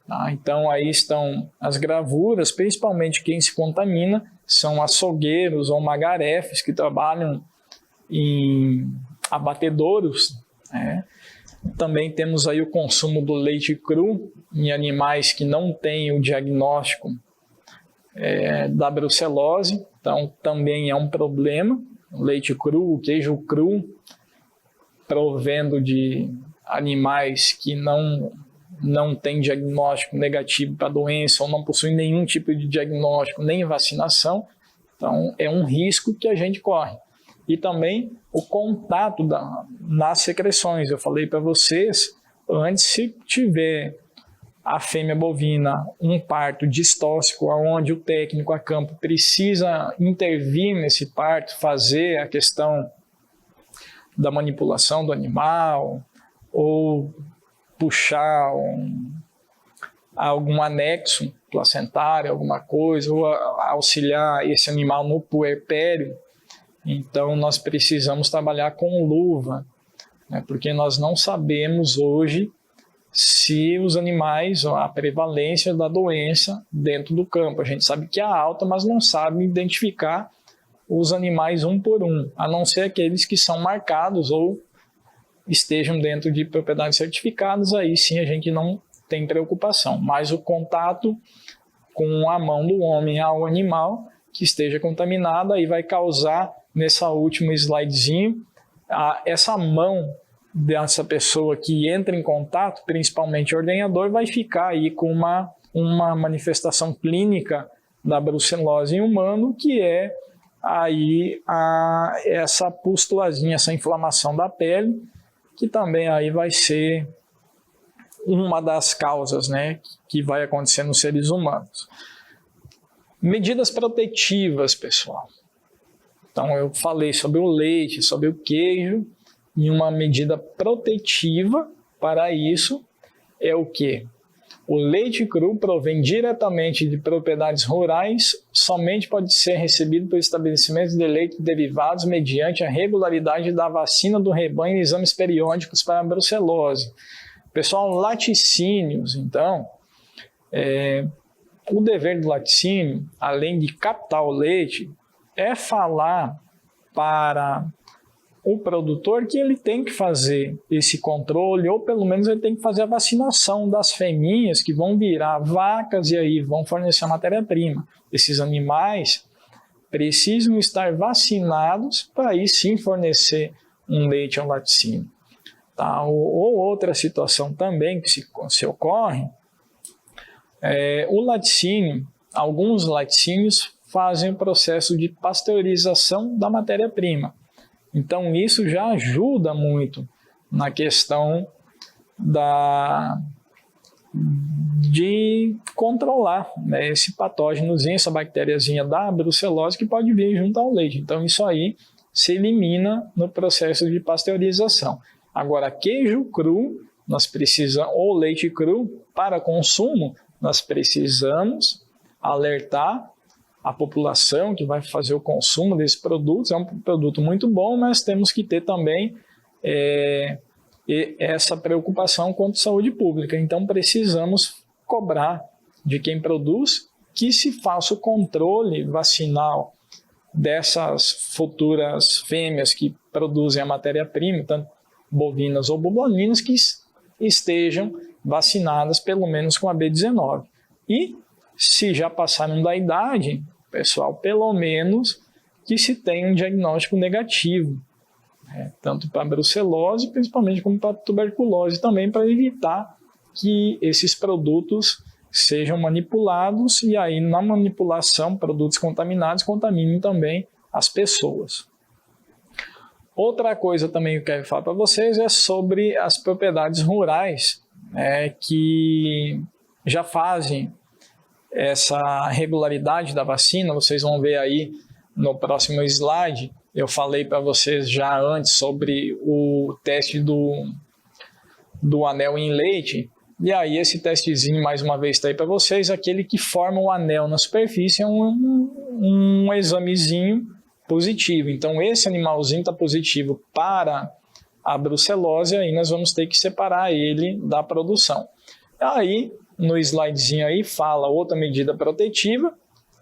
[SPEAKER 1] Tá? Então aí estão as gravuras, principalmente quem se contamina são açougueiros ou magarefes que trabalham em abatedouros, né? Também temos aí o consumo do leite cru em animais que não têm o diagnóstico da brucelose, então também é um problema. O leite cru, o queijo cru, provendo de animais que não têm diagnóstico negativo para a doença ou não possuem nenhum tipo de diagnóstico, nem vacinação, então é um risco que a gente corre. E também o contato nas secreções. Eu falei para vocês, antes, se tiver a fêmea bovina um parto distóxico, onde o técnico a campo precisa intervir nesse parto, fazer a questão da manipulação do animal, ou puxar algum anexo placentário, alguma coisa, ou auxiliar esse animal no puerpério, então nós precisamos trabalhar com luva, né, porque nós não sabemos hoje se os animais, a prevalência da doença dentro do campo. A gente sabe que é alta, mas não sabe identificar os animais um por um, a não ser aqueles que são marcados ou estejam dentro de propriedades certificadas, aí sim a gente não tem preocupação. Mas o contato com a mão do homem ao animal que esteja contaminado, aí vai causar, nessa último slidezinho, essa mão dessa pessoa que entra em contato, principalmente o ordenhador, vai ficar aí com uma manifestação clínica da brucelose em humano, que é aí essa pustulazinha, essa inflamação da pele, que também aí vai ser uma das causas, né, que vai acontecer nos seres humanos. Medidas protetivas, pessoal. Então eu falei sobre o leite, sobre o queijo, e uma medida protetiva para isso é o quê? O leite cru provém diretamente de propriedades rurais, somente pode ser recebido por estabelecimentos de leite derivados mediante a regularidade da vacina do rebanho e exames periódicos para a brucelose. Pessoal, laticínios, então, o dever do laticínio, além de captar o leite, é falar para o produtor que ele tem que fazer esse controle, ou pelo menos ele tem que fazer a vacinação das fêmeas que vão virar vacas e aí vão fornecer a matéria-prima. Esses animais precisam estar vacinados para aí sim fornecer um leite ao laticínio. Tá? Ou outra situação também que se ocorre, o laticínio, alguns laticínios fazem o processo de pasteurização da matéria-prima. Então isso já ajuda muito na questão de controlar, né, esse patógenozinho, essa bactériazinha da brucelose que pode vir junto ao leite. Então isso aí se elimina no processo de pasteurização. Agora, queijo cru, nós precisamos, ou leite cru para consumo, nós precisamos alertar a população que vai fazer o consumo desses produtos. É um produto muito bom, mas temos que ter também essa preocupação quanto à saúde pública. Então precisamos cobrar de quem produz que se faça o controle vacinal dessas futuras fêmeas que produzem a matéria-prima, tanto bovinas ou buboninas, que estejam vacinadas pelo menos com a B19. E se já passaram da idade, pessoal, pelo menos que se tenha um diagnóstico negativo, né? Tanto para a brucelose, principalmente, como para a tuberculose também, para evitar que esses produtos sejam manipulados e aí na manipulação, produtos contaminados contaminem também as pessoas. Outra coisa também que eu quero falar para vocês é sobre as propriedades rurais, que já fazem essa regularidade da vacina, vocês vão ver aí no próximo slide, eu falei para vocês já antes sobre o teste do anel em leite, e aí esse testezinho mais uma vez está aí para vocês, aquele que forma o anel na superfície é um examezinho positivo. Então esse animalzinho está positivo para a brucelose, aí nós vamos ter que separar ele da produção. Aí no slidezinho aí fala outra medida protetiva,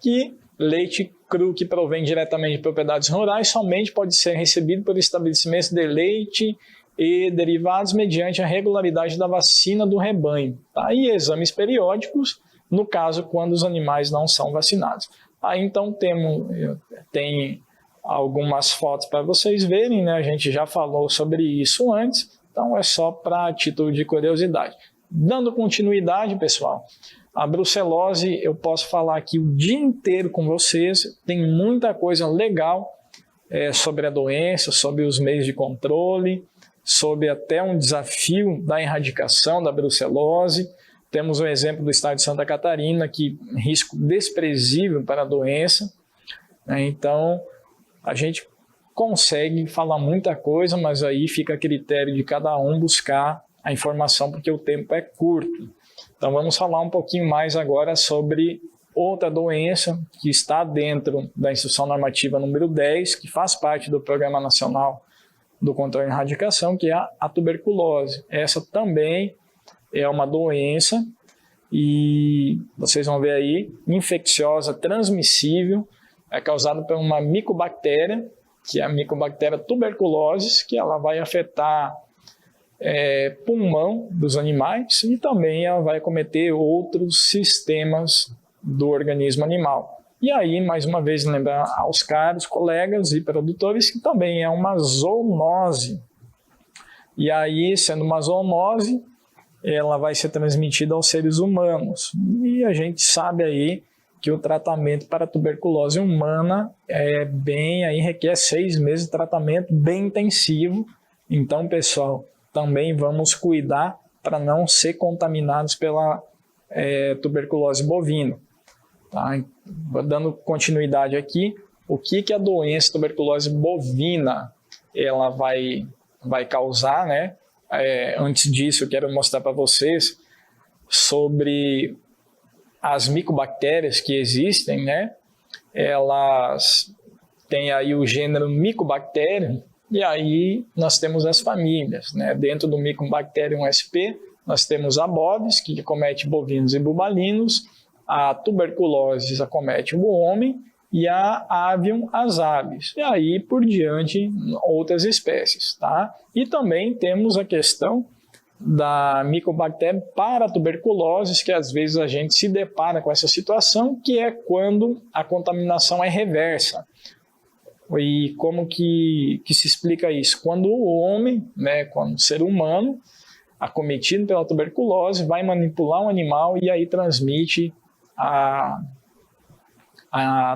[SPEAKER 1] que leite cru que provém diretamente de propriedades rurais somente pode ser recebido por estabelecimentos de leite e derivados mediante a regularidade da vacina do rebanho. Tá? E exames periódicos, no caso, quando os animais não são vacinados. Aí então tem algumas fotos para vocês verem, né? A gente já falou sobre isso antes, então é só para título de curiosidade. Dando continuidade, pessoal, a brucelose eu posso falar aqui o dia inteiro com vocês, tem muita coisa legal sobre a doença, sobre os meios de controle, sobre até um desafio da erradicação da brucelose. Temos um exemplo do estado de Santa Catarina, que risco desprezível para a doença. Então, a gente consegue falar muita coisa, mas aí fica a critério de cada um buscar a informação, porque o tempo é curto. Então, vamos falar um pouquinho mais agora sobre outra doença que está dentro da Instrução Normativa número 10, que faz parte do Programa Nacional do Controle e Erradicação, que é a tuberculose. Essa também é uma doença e vocês vão ver aí, infecciosa, transmissível, é causada por uma micobactéria, que é a Mycobacteria tuberculosis, que ela vai afetar pulmão dos animais e também ela vai acometer outros sistemas do organismo animal. E aí, mais uma vez, lembrar aos caros colegas e produtores que também é uma zoonose. E aí, sendo uma zoonose, ela vai ser transmitida aos seres humanos. E a gente sabe aí que o tratamento para a tuberculose humana requer 6 meses de tratamento bem intensivo. Então, pessoal, também vamos cuidar para não ser contaminados pela tuberculose bovina. Tá? Dando continuidade aqui, o que a doença tuberculose bovina ela vai causar, né? Antes disso, eu quero mostrar para vocês sobre as micobactérias que existem, né? Elas têm aí o gênero Mycobacterium, e aí nós temos as famílias, né? Dentro do Mycobacterium sp, nós temos a bovis, que acomete bovinos e bubalinos, a tuberculose acomete o homem e a avium as aves. E aí por diante outras espécies, tá? E também temos a questão da Mycobacterium paratuberculose, que às vezes a gente se depara com essa situação, que é quando a contaminação é reversa. E como que se explica isso? Quando o homem, né, quando o ser humano, acometido pela tuberculose, vai manipular um animal e aí transmite a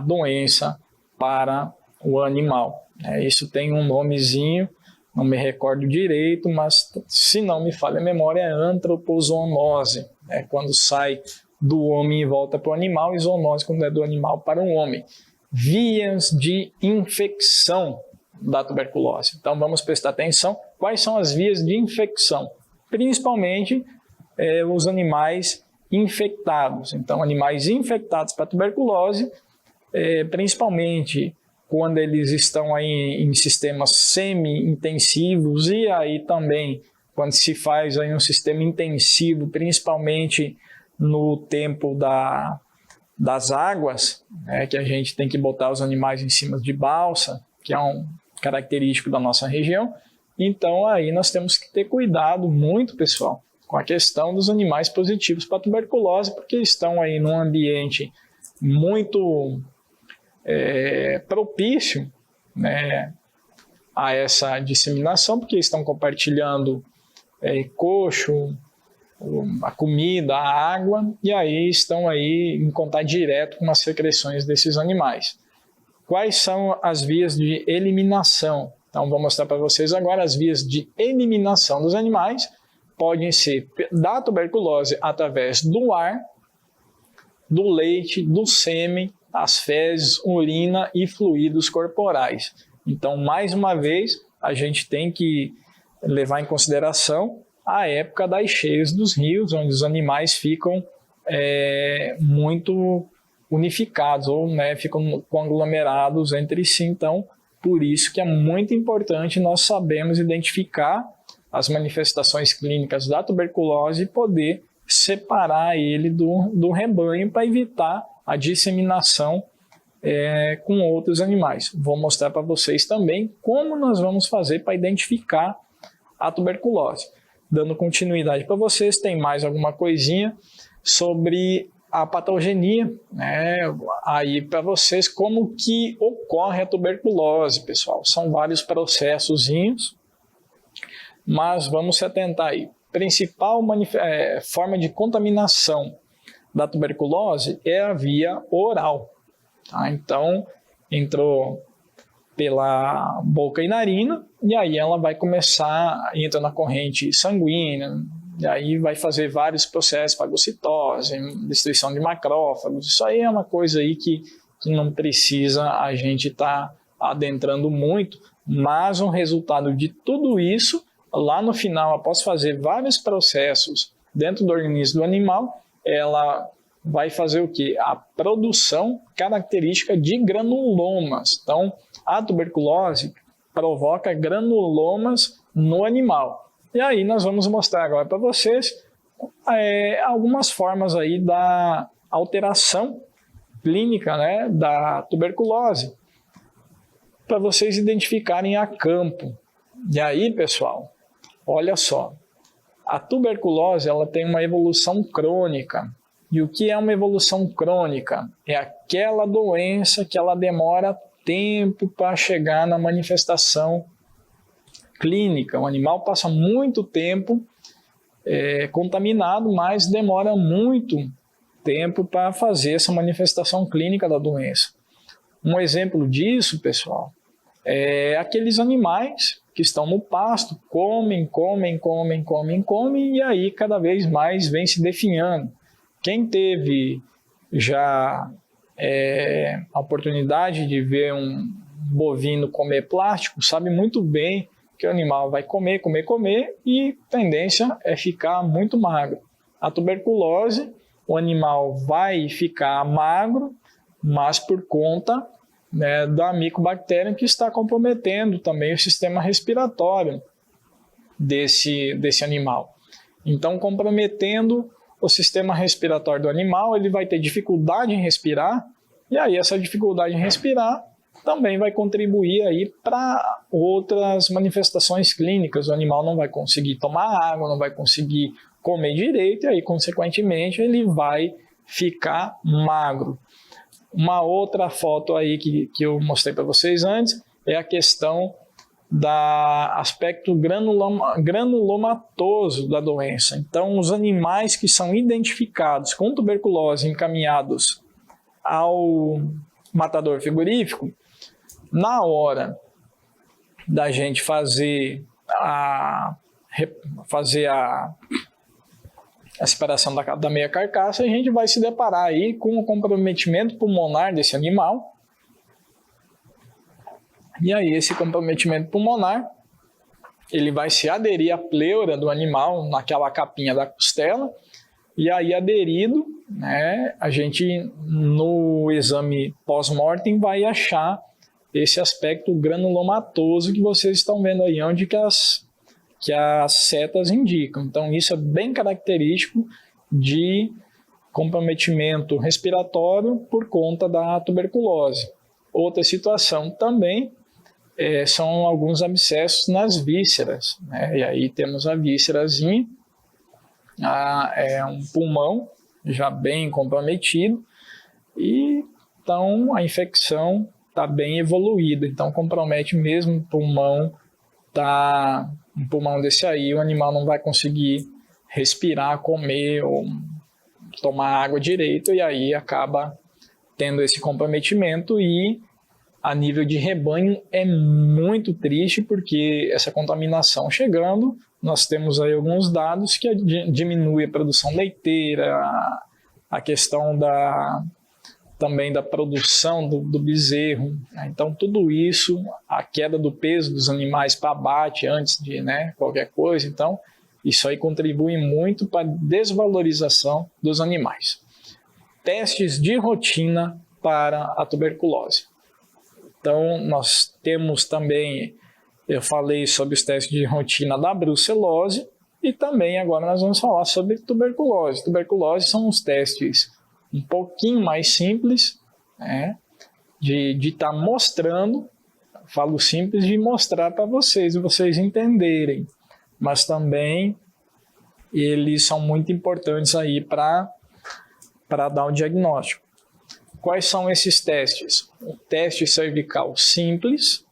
[SPEAKER 1] doença para o animal. Isso tem um nomezinho, não me recordo direito, mas se não me falha a memória, é antropozoonose. Quando sai do homem e volta para o animal, e zoonose quando é do animal para o homem. Vias de infecção da tuberculose. Então vamos prestar atenção. Quais são as vias de infecção? Principalmente os animais infectados. Então, animais infectados para tuberculose, principalmente quando eles estão aí em sistemas semi-intensivos, e aí também quando se faz aí um sistema intensivo, principalmente no tempo das águas, que a gente tem que botar os animais em cima de balsa, que é um característico da nossa região. Então aí nós temos que ter cuidado muito, pessoal, com a questão dos animais positivos para tuberculose, porque estão aí num ambiente muito propício, né, a essa disseminação, porque estão compartilhando coxo, a comida, a água, e aí estão aí em contato direto com as secreções desses animais. Quais são as vias de eliminação? Então vou mostrar para vocês agora as vias de eliminação dos animais. Podem ser da tuberculose através do ar, do leite, do sêmen, as fezes, urina e fluidos corporais. Então, mais uma vez, a gente tem que levar em consideração a época das cheias dos rios, onde os animais ficam muito unificados, ou ficam conglomerados entre si. Então, por isso que é muito importante nós sabermos identificar as manifestações clínicas da tuberculose e poder separar ele do rebanho para evitar a disseminação com outros animais. Vou mostrar para vocês também como nós vamos fazer para identificar a tuberculose. Dando continuidade para vocês, tem mais alguma coisinha sobre a patogenia, aí para vocês como que ocorre a tuberculose, pessoal. São vários processozinhos, mas vamos se atentar aí. Principal forma de contaminação da tuberculose é a via oral. Tá? Então, entrou pela boca e narina, e aí ela vai começar, entra na corrente sanguínea, e aí vai fazer vários processos, fagocitose, destruição de macrófagos. Isso aí é uma coisa aí que não precisa a gente estar adentrando muito, mas o resultado de tudo isso, lá no final, após fazer vários processos dentro do organismo do animal, ela vai fazer o quê? A produção característica de granulomas. Então, a tuberculose provoca granulomas no animal. E aí nós vamos mostrar agora para vocês algumas formas aí da alteração clínica, da tuberculose, para vocês identificarem a campo. E aí, pessoal, olha só, a tuberculose ela tem uma evolução crônica. E o que é uma evolução crônica? É aquela doença que ela demora tempo para chegar na manifestação clínica. O animal passa muito tempo contaminado, mas demora muito tempo para fazer essa manifestação clínica da doença. Um exemplo disso, pessoal, é aqueles animais que estão no pasto, comem, e aí cada vez mais vem se definhando. Quem teve já a oportunidade de ver um bovino comer plástico, sabe muito bem que o animal vai comer e a tendência é ficar muito magro. A tuberculose, o animal vai ficar magro, mas por conta da micobactéria que está comprometendo também o sistema respiratório desse animal. Então, comprometendo o sistema respiratório do animal, ele vai ter dificuldade em respirar, e aí essa dificuldade em respirar também vai contribuir aí para outras manifestações clínicas. O animal não vai conseguir tomar água, não vai conseguir comer direito, e aí, consequentemente, ele vai ficar magro. Uma outra foto aí que eu mostrei para vocês antes é a questão do aspecto granulomatoso da doença. Então, os animais que são identificados com tuberculose encaminhados ao matador frigorífico, na hora da gente fazer a separação da meia carcaça, a gente vai se deparar aí com o comprometimento pulmonar desse animal. E aí esse comprometimento pulmonar, ele vai se aderir à pleura do animal, naquela capinha da costela, e aí aderido, a gente no exame pós-mortem vai achar esse aspecto granulomatoso que vocês estão vendo aí, onde que as setas indicam. Então isso é bem característico de comprometimento respiratório por conta da tuberculose. Outra situação também são alguns abscessos nas vísceras, e aí temos a víscerazinha, é um pulmão já bem comprometido, e então a infecção está bem evoluída, então compromete mesmo o pulmão, um pulmão desse aí, o animal não vai conseguir respirar, comer ou tomar água direito, e aí acaba tendo esse comprometimento. E a nível de rebanho é muito triste, porque essa contaminação chegando, nós temos aí alguns dados que diminui a produção leiteira, a questão também da produção do bezerro. Então, tudo isso, a queda do peso dos animais para abate antes de, né, qualquer coisa, então, isso aí contribui muito para a desvalorização dos animais. Testes de rotina para a tuberculose. Então, nós temos também, eu falei sobre os testes de rotina da brucelose, e também agora nós vamos falar sobre tuberculose. Tuberculose são os testes um pouquinho mais simples, né, de estar mostrando, falo simples de mostrar para vocês, e vocês entenderem, mas também eles são muito importantes aí para dar o diagnóstico. Quais são esses testes? O teste cervical simples,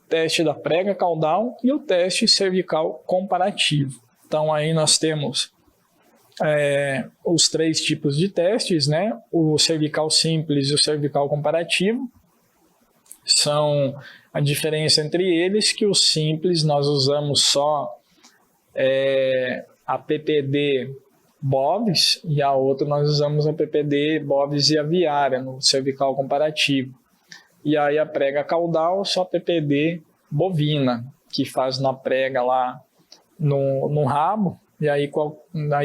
[SPEAKER 1] o teste da prega caudal e o teste cervical comparativo. Então aí nós temos os 3 tipos de testes, né? O cervical simples e o cervical comparativo. São a diferença entre eles que o simples nós usamos só a PPD bovis e a outra nós usamos a PPD bovis e aviária no cervical comparativo. E aí a prega caudal só a PPD bovina, que faz na prega lá no rabo. E aí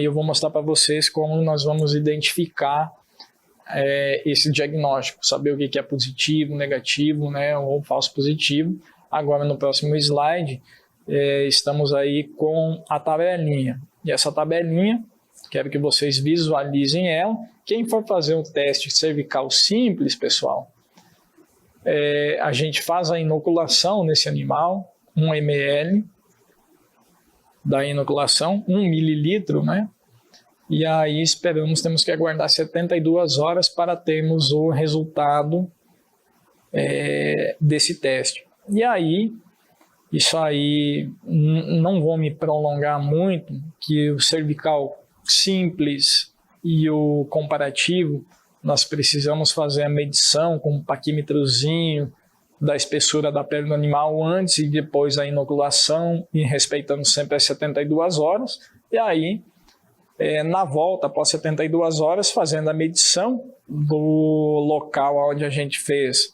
[SPEAKER 1] eu vou mostrar para vocês como nós vamos identificar esse diagnóstico, saber o que é positivo, negativo, né, ou falso positivo. Agora no próximo slide estamos aí com a tabelinha. E essa tabelinha, quero que vocês visualizem ela. Quem for fazer um teste cervical simples, pessoal, a gente faz a inoculação nesse animal, 1 ml da inoculação, 1 mililitro, né? E aí temos que aguardar 72 horas para termos o resultado desse teste. E aí, isso aí, não vou me prolongar muito, que o cervical simples e o comparativo, nós precisamos fazer a medição com um paquímetrozinho da espessura da pele do animal antes e depois a inoculação, e respeitando sempre as 72 horas. E aí, na volta, após 72 horas, fazendo a medição do local onde a gente fez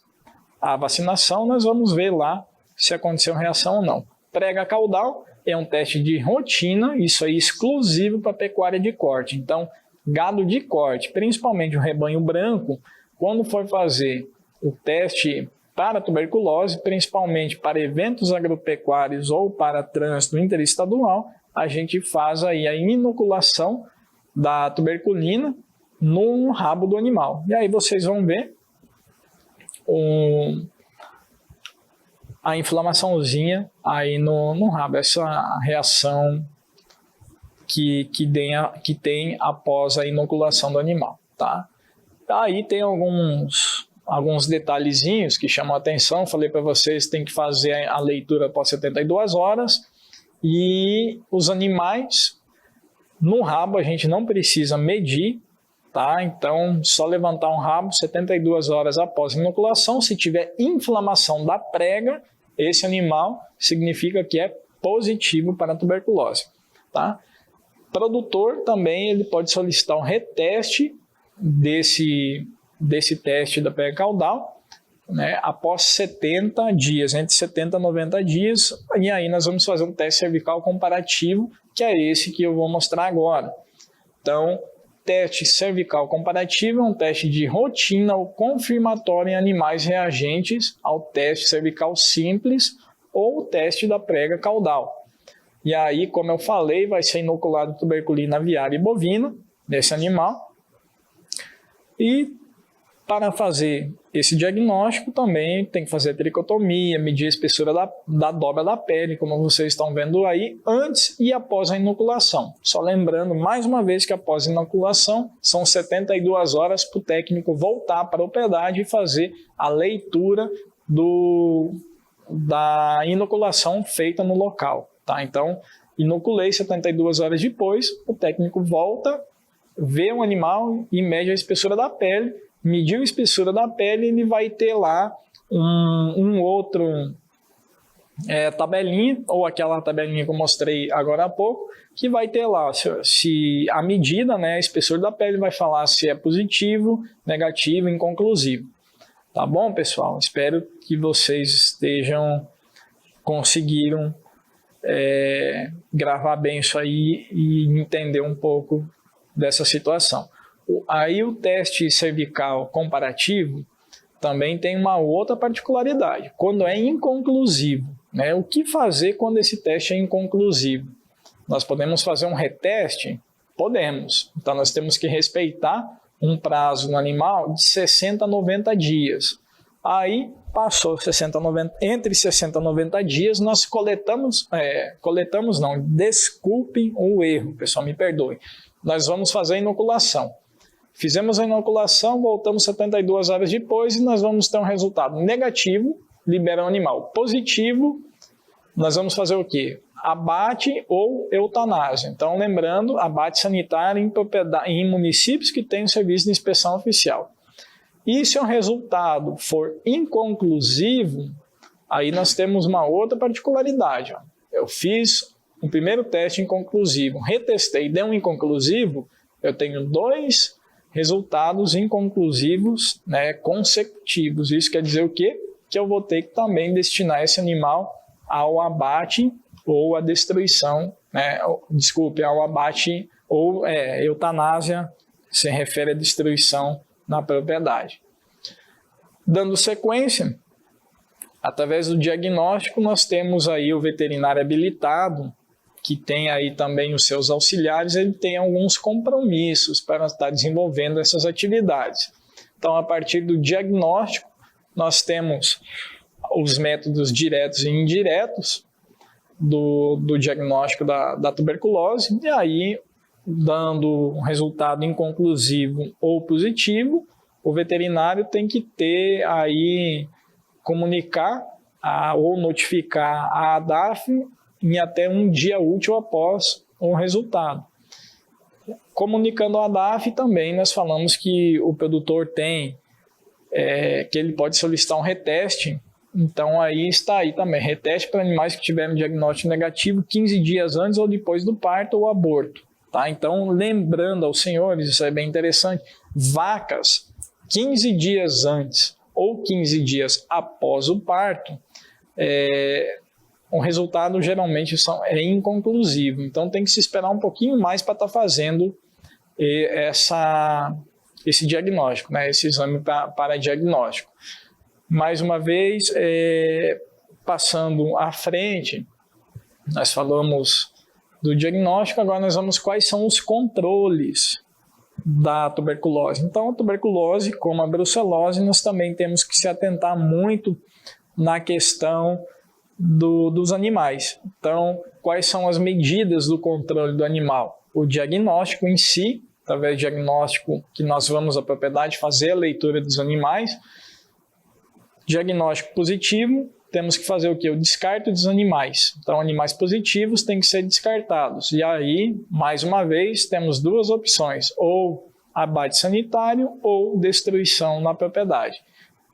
[SPEAKER 1] a vacinação, nós vamos ver lá se aconteceu reação ou não. Prega caudal é um teste de rotina, isso aí exclusivo para pecuária de corte. Então, gado de corte, principalmente o rebanho branco, quando for fazer o teste para tuberculose, principalmente para eventos agropecuários ou para trânsito interestadual, a gente faz aí a inoculação da tuberculina no rabo do animal. E aí vocês vão ver a inflamaçãozinha aí no rabo, essa reação que tem após a inoculação do animal, tá? Aí tem alguns detalhezinhos que chamam a atenção. Falei para vocês, tem que fazer a leitura após 72 horas. E os animais, no rabo a gente não precisa medir, tá? Então, só levantar um rabo 72 horas após a inoculação. Se tiver inflamação da prega, esse animal significa que é positivo para a tuberculose, tá? Produtor também ele pode solicitar um reteste desse teste da prega caudal, né, após 70 dias, entre 70 e 90 dias, e aí nós vamos fazer um teste cervical comparativo, que é esse que eu vou mostrar agora. Então, teste cervical comparativo é um teste de rotina ou confirmatório em animais reagentes ao teste cervical simples ou o teste da prega caudal. E aí, como eu falei, vai ser inoculado tuberculina aviária e bovina nesse animal. E para fazer esse diagnóstico também tem que fazer a tricotomia, medir a espessura da dobra da pele, como vocês estão vendo aí, antes e após a inoculação. Só lembrando mais uma vez que após a inoculação são 72 horas para o técnico voltar para a propriedade e fazer a leitura da inoculação feita no local. Tá? Então, inoculei 72 horas depois, o técnico volta, vê o animal e mede a espessura da pele. Mediu a espessura da pele, ele vai ter lá um outro tabelinha, ou aquela tabelinha que eu mostrei agora há pouco, que vai ter lá se a medida, né, a espessura da pele, vai falar se é positivo, negativo, inconclusivo. Tá bom, pessoal? Espero que vocês conseguiram gravar bem isso aí e entender um pouco dessa situação. Aí o teste cervical comparativo também tem uma outra particularidade. Quando é inconclusivo, né? O que fazer quando esse teste é inconclusivo? Nós podemos fazer um reteste? Podemos. Então nós temos que respeitar um prazo no animal de 60 a 90 dias. Aí passou entre 60 e 90 dias, nós desculpem o erro, pessoal, me perdoe. Nós vamos fazer a inoculação. Fizemos a inoculação, voltamos 72 horas depois e nós vamos ter um resultado negativo, libera o animal. Positivo, nós vamos fazer o quê? Abate ou eutanásia. Então, lembrando, abate sanitário em municípios que têm o serviço de inspeção oficial. E se o resultado for inconclusivo, aí nós temos uma outra particularidade. Eu fiz o primeiro teste inconclusivo, retestei, deu um inconclusivo, eu tenho 2 resultados inconclusivos, né, consecutivos. Isso quer dizer o quê? Que eu vou ter que também destinar esse animal ao abate ou à destruição, né, ao abate ou eutanásia, se refere à destruição na propriedade. Dando sequência, através do diagnóstico, nós temos aí o veterinário habilitado, que tem aí também os seus auxiliares, ele tem alguns compromissos para estar desenvolvendo essas atividades. Então, a partir do diagnóstico, nós temos os métodos diretos e indiretos do diagnóstico da tuberculose, e aí, dando um resultado inconclusivo ou positivo, o veterinário tem que ter aí, comunicar ou notificar a ADAF em até um dia útil após o resultado. Comunicando a ADAF também, nós falamos que o produtor tem, que ele pode solicitar um reteste, então aí está aí também, reteste para animais que tiveram diagnóstico negativo 15 dias antes ou depois do parto ou aborto. Tá? Então, lembrando aos senhores, isso é bem interessante, vacas 15 dias antes ou 15 dias após o parto, o resultado geralmente é inconclusivo. Então tem que se esperar um pouquinho mais para estar fazendo esse diagnóstico, né? Esse exame para diagnóstico. Mais uma vez, passando à frente, nós falamos do diagnóstico, agora nós vamos quais são os controles da tuberculose. Então a tuberculose, como a brucelose, nós também temos que se atentar muito na questão dos animais. Então, quais são as medidas do controle do animal? O diagnóstico em si, através do diagnóstico que nós vamos à propriedade fazer a leitura dos animais. Diagnóstico positivo, temos que fazer o quê? O descarte dos animais. Então, animais positivos têm que ser descartados. E aí, mais uma vez, temos 2 opções, ou abate sanitário ou destruição na propriedade.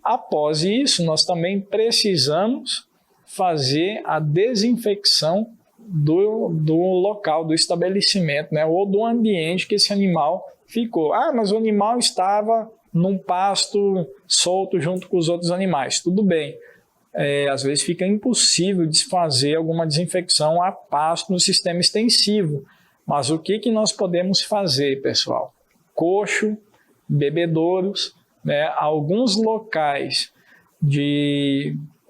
[SPEAKER 1] Após isso, nós também precisamos fazer a desinfecção do local, do estabelecimento, né, ou do ambiente que esse animal ficou. Ah, mas o animal estava num pasto solto junto com os outros animais. Tudo bem. Às vezes fica impossível de fazer alguma desinfecção a pasto no sistema extensivo. Mas o que nós podemos fazer, pessoal? Coxo, bebedouros, né, alguns locais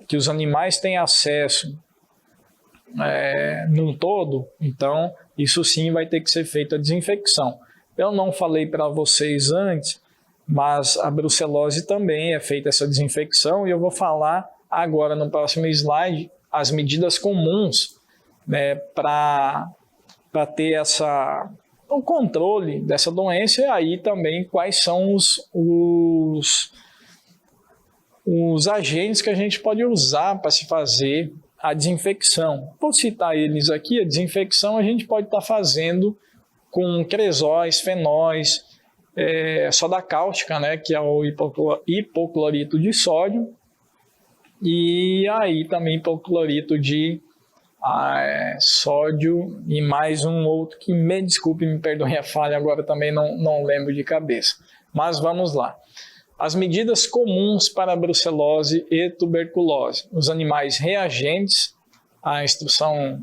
[SPEAKER 1] que os animais têm acesso no todo, então isso sim vai ter que ser feita a desinfecção. Eu não falei para vocês antes, mas a brucelose também é feita essa desinfecção e eu vou falar agora no próximo slide as medidas comuns, né, para ter o controle dessa doença, e aí também quais são os agentes que a gente pode usar para se fazer a desinfecção. Vou citar eles aqui. A desinfecção a gente pode estar fazendo com cresóis, fenóis, soda cáustica, né, que é o hipoclorito de sódio, e aí também hipoclorito de sódio e mais um outro que, me desculpe, me perdoe a falha, agora também não lembro de cabeça. Mas vamos lá. As medidas comuns para a brucelose e tuberculose. Os animais reagentes, a instrução...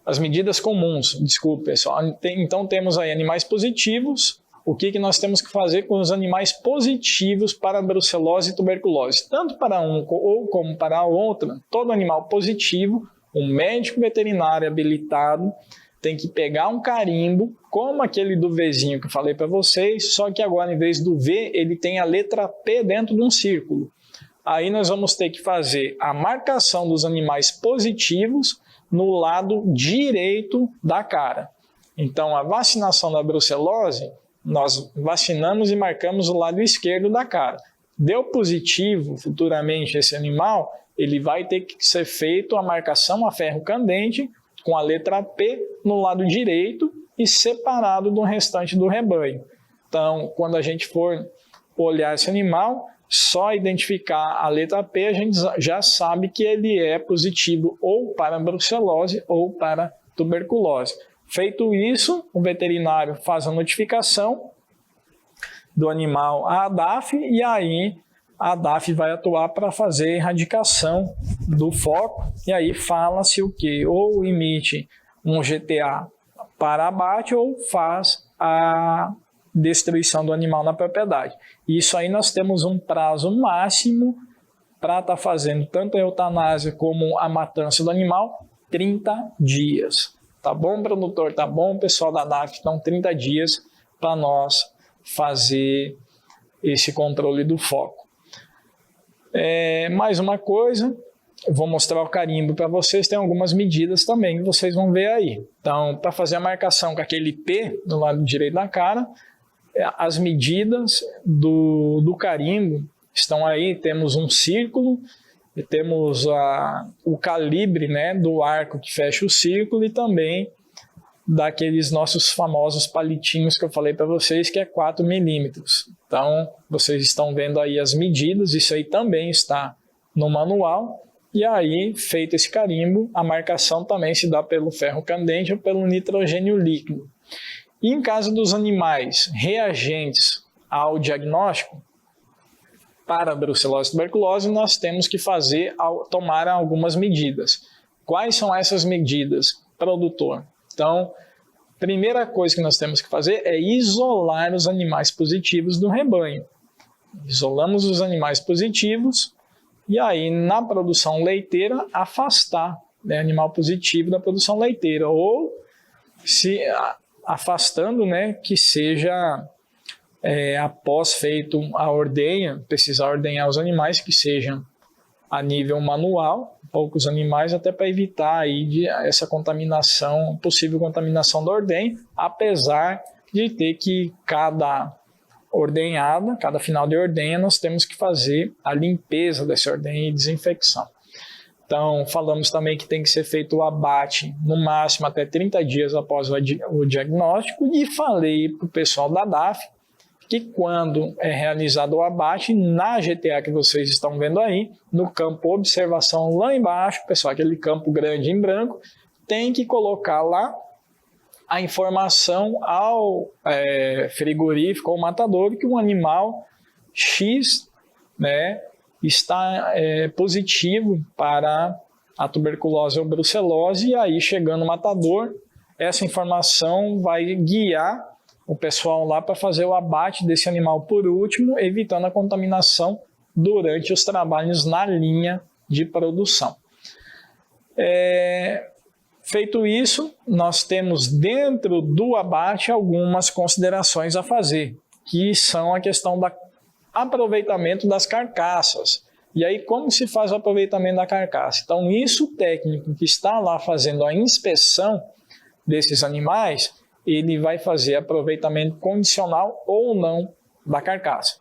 [SPEAKER 1] As medidas comuns, desculpe pessoal. Então temos aí animais positivos. O que nós temos que fazer com os animais positivos para a brucelose e tuberculose? Tanto para um ou como para a outra, todo animal positivo, um médico veterinário habilitado tem que pegar um carimbo, como aquele do Vzinho que eu falei para vocês, só que agora em vez do V, ele tem a letra P dentro de um círculo. Aí nós vamos ter que fazer a marcação dos animais positivos no lado direito da cara. Então, a vacinação da brucelose, nós vacinamos e marcamos o lado esquerdo da cara. Deu positivo futuramente esse animal, ele vai ter que ser feito a marcação a ferro candente com a letra P no lado direito e separado do restante do rebanho. Então, quando a gente for olhar esse animal, só identificar a letra P, a gente já sabe que ele é positivo ou para brucelose ou para tuberculose. Feito isso, o veterinário faz a notificação do animal à ADAF e aí a ADAF vai atuar para fazer a erradicação do foco e aí fala-se o que? Ou emite um GTA para abate ou faz a destruição do animal na propriedade. Isso aí nós temos um prazo máximo para estar fazendo tanto a eutanásia como a matança do animal, 30 dias. Tá bom, produtor? Tá bom, pessoal da ADAF? Então, 30 dias para nós fazer esse controle do foco. Mais uma coisa, eu vou mostrar o carimbo para vocês, tem algumas medidas também, vocês vão ver aí. Então, para fazer a marcação com aquele P do lado direito da cara, as medidas do carimbo estão aí, temos um círculo, e temos o calibre, né, do arco que fecha o círculo e também daqueles nossos famosos palitinhos que eu falei para vocês, que é 4 milímetros. Então, vocês estão vendo aí as medidas, isso aí também está no manual. E aí, feito esse carimbo, a marcação também se dá pelo ferro candente ou pelo nitrogênio líquido. E em caso dos animais reagentes ao diagnóstico, para a brucelose e tuberculose, nós temos que tomar algumas medidas. Quais são essas medidas, produtor? Então, primeira coisa que nós temos que fazer é isolar os animais positivos do rebanho. Isolamos os animais positivos e aí na produção leiteira afastar animal positivo da produção leiteira ou se afastando, né, que seja após feito a ordenha, precisar ordenhar os animais que sejam a nível manual, poucos animais, até para evitar aí essa contaminação, possível contaminação da ordenha, apesar de ter que cada ordenhada, cada final de ordenha, nós temos que fazer a limpeza dessa ordenha e desinfecção. Então, falamos também que tem que ser feito o abate no máximo até 30 dias após o diagnóstico e falei para o pessoal da ADAF que quando é realizado o abate, na GTA que vocês estão vendo aí, no campo observação lá embaixo, pessoal, aquele campo grande em branco, tem que colocar lá a informação ao frigorífico ou matador que um animal X, né, está positivo para a tuberculose ou brucelose, e aí chegando o matador, essa informação vai guiar o pessoal lá para fazer o abate desse animal por último, evitando a contaminação durante os trabalhos na linha de produção. Feito isso, nós temos dentro do abate algumas considerações a fazer, que são a questão do aproveitamento das carcaças. E aí, como se faz o aproveitamento da carcaça? Então, isso o técnico que está lá fazendo a inspeção desses animais, ele vai fazer aproveitamento condicional ou não da carcaça.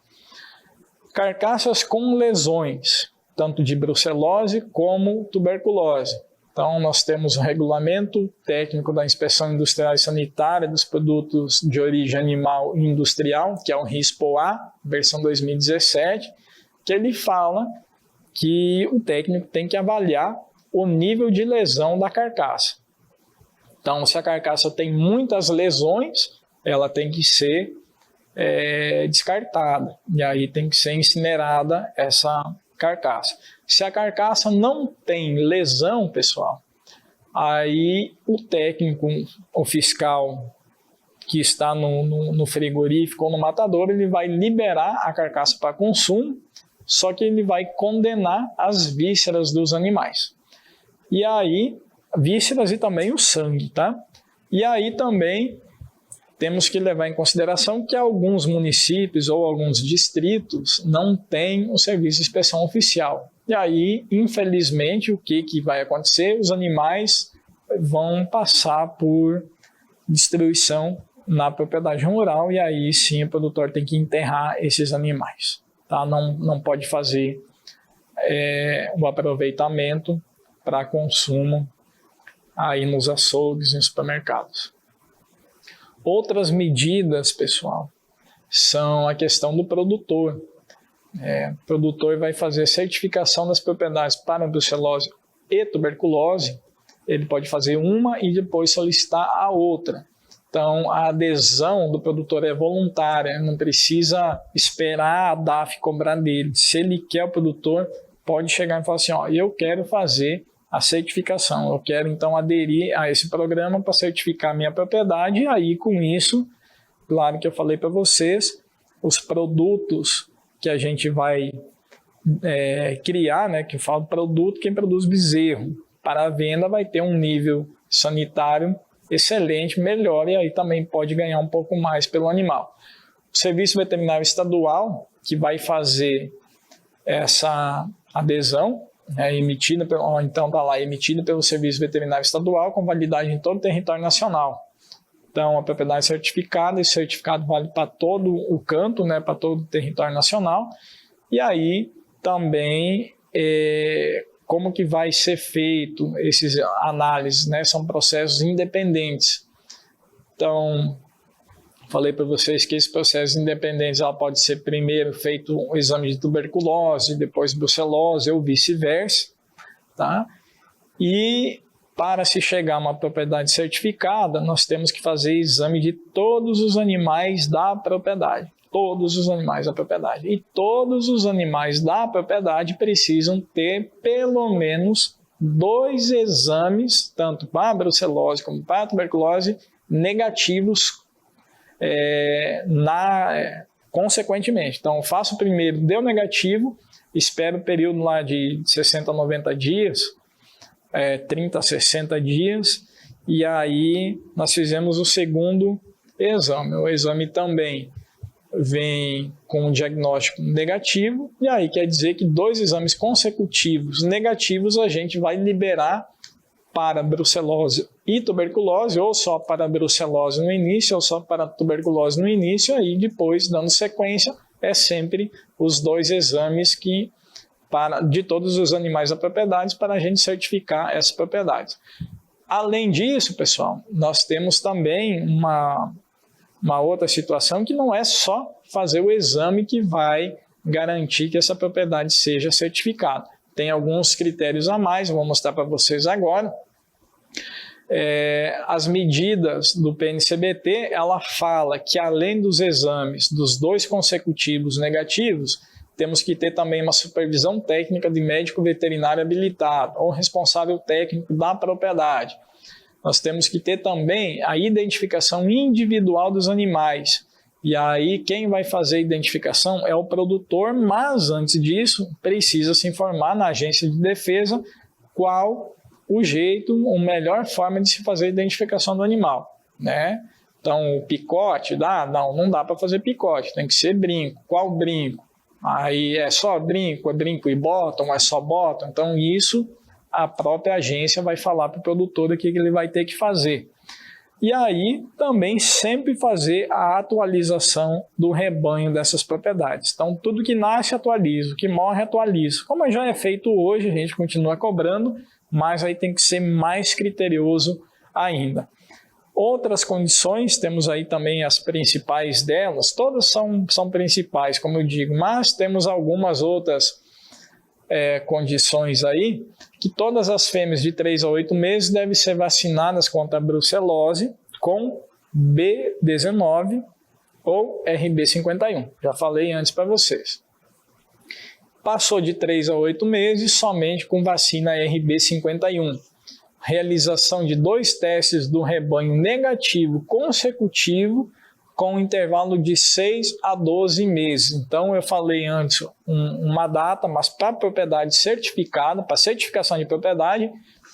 [SPEAKER 1] Carcaças com lesões, tanto de brucelose como tuberculose. Então, nós temos o regulamento técnico da inspeção industrial e sanitária dos produtos de origem animal e industrial, que é o RISPO-A, versão 2017, que ele fala que o técnico tem que avaliar o nível de lesão da carcaça. Então, se a carcaça tem muitas lesões, ela tem que ser descartada, e aí tem que ser incinerada essa carcaça. Se a carcaça não tem lesão, pessoal, aí o técnico, o fiscal que está no frigorífico ou no matador, ele vai liberar a carcaça para consumo, só que ele vai condenar as vísceras dos animais. E aí, vísceras e também o sangue, tá? E aí também temos que levar em consideração que alguns municípios ou alguns distritos não têm o serviço de inspeção oficial. E aí, infelizmente, o que vai acontecer? Os animais vão passar por destruição na propriedade rural, e aí sim o produtor tem que enterrar esses animais. Tá? Não pode fazer o aproveitamento para consumo aí nos açougues e nos supermercados. Outras medidas, pessoal, são a questão do produtor. O produtor vai fazer certificação das propriedades para brucelose e tuberculose. Ele pode fazer uma e depois solicitar a outra. Então, a adesão do produtor é voluntária, não precisa esperar a DAF cobrar dele. Se ele quer, o produtor pode chegar e falar assim, eu quero fazer a certificação, eu quero então aderir a esse programa para certificar a minha propriedade, e aí com isso, claro que eu falei para vocês, os produtos que a gente vai criar, né, que eu falo produto, quem produz bezerro, para a venda vai ter um nível sanitário excelente, melhor, e aí também pode ganhar um pouco mais pelo animal. O Serviço Veterinário Estadual, que vai fazer essa adesão, emitida pelo Serviço Veterinário Estadual, com validade em todo o território nacional. Então, a propriedade certificada, esse certificado vale para todo o canto, né, para todo o território nacional. E aí também como que vai ser feito esses análises, né? São processos independentes. Então, falei para vocês que esses processos independentes pode ser primeiro feito um exame de tuberculose, depois brucelose ou vice-versa, tá? E para se chegar a uma propriedade certificada, nós temos que fazer exame de todos os animais da propriedade. Todos os animais da propriedade. E todos os animais da propriedade precisam ter pelo menos 2 exames, tanto para a brucelose como para a tuberculose, negativos consequentemente. Então, faço o primeiro, deu negativo, espero o período lá de 60 a 90 dias, 30 a 60 dias, e aí nós fizemos o segundo exame. O exame também vem com um diagnóstico negativo, e aí quer dizer que 2 exames consecutivos negativos a gente vai liberar para brucelose e tuberculose, ou só para brucelose no início, ou só para tuberculose no início, aí depois, dando sequência, é sempre os 2 exames de todos os animais da propriedade para a gente certificar essas propriedades. Além disso, pessoal, nós temos também uma outra situação que não é só fazer o exame que vai garantir que essa propriedade seja certificada. Tem alguns critérios a mais, eu vou mostrar para vocês agora. As medidas do PNCBT, ela fala que além dos exames dos 2 consecutivos negativos, temos que ter também uma supervisão técnica de médico veterinário habilitado ou responsável técnico da propriedade. Nós temos que ter também a identificação individual dos animais. E aí quem vai fazer a identificação é o produtor, mas antes disso precisa se informar na agência de defesa qual o jeito, a melhor forma de se fazer a identificação do animal, né? Então, o picote, não dá para fazer picote, tem que ser brinco. Qual brinco? Aí é só brinco, é brinco e bottom, é só bottom. Então, isso a própria agência vai falar para o produtor o que ele vai ter que fazer. E aí, também sempre fazer a atualização do rebanho dessas propriedades. Então, tudo que nasce, atualiza, o que morre, atualiza. Como já é feito hoje, a gente continua cobrando, mas aí tem que ser mais criterioso ainda. Outras condições, temos aí também as principais delas, todas são principais, como eu digo, mas temos algumas outras condições aí, que todas as fêmeas de 3 a 8 meses devem ser vacinadas contra a brucelose com B19 ou RB51. Já falei antes para vocês. Passou de 3 a 8 meses somente com vacina RB51. Realização de 2 testes do rebanho negativo consecutivo com um intervalo de 6 a 12 meses. Então, eu falei antes uma data, mas para propriedade certificada, para certificação de propriedade,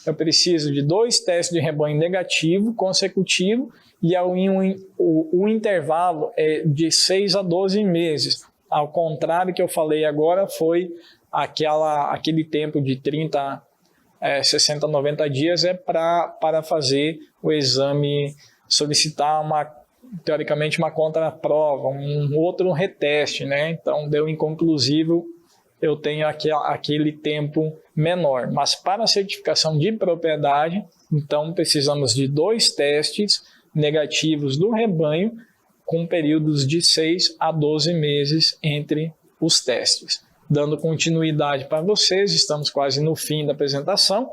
[SPEAKER 1] eu preciso de 2 testes de rebanho negativo consecutivo e o intervalo é de 6 a 12 meses. Ao contrário que eu falei agora, foi aquele tempo de 30, 60, 90 dias para fazer o exame, solicitar teoricamente uma contraprova, um outro reteste, né? Então deu inconclusivo, eu tenho aquele tempo menor. Mas para a certificação de propriedade, então precisamos de 2 testes negativos do rebanho com períodos de 6 a 12 meses entre os testes. Dando continuidade para vocês, estamos quase no fim da apresentação.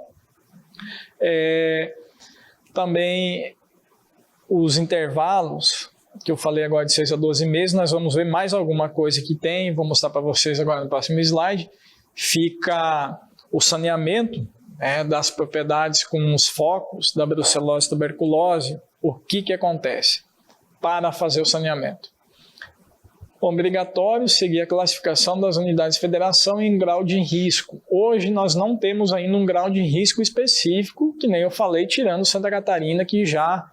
[SPEAKER 1] Também os intervalos, que eu falei agora de 6 a 12 meses, nós vamos ver mais alguma coisa que tem, vou mostrar para vocês agora no próximo slide. Fica o saneamento das propriedades com os focos da brucelose e tuberculose. O que acontece para fazer o saneamento? Obrigatório seguir a classificação das unidades de federação em grau de risco. Hoje nós não temos ainda um grau de risco específico, que nem eu falei, tirando Santa Catarina, que já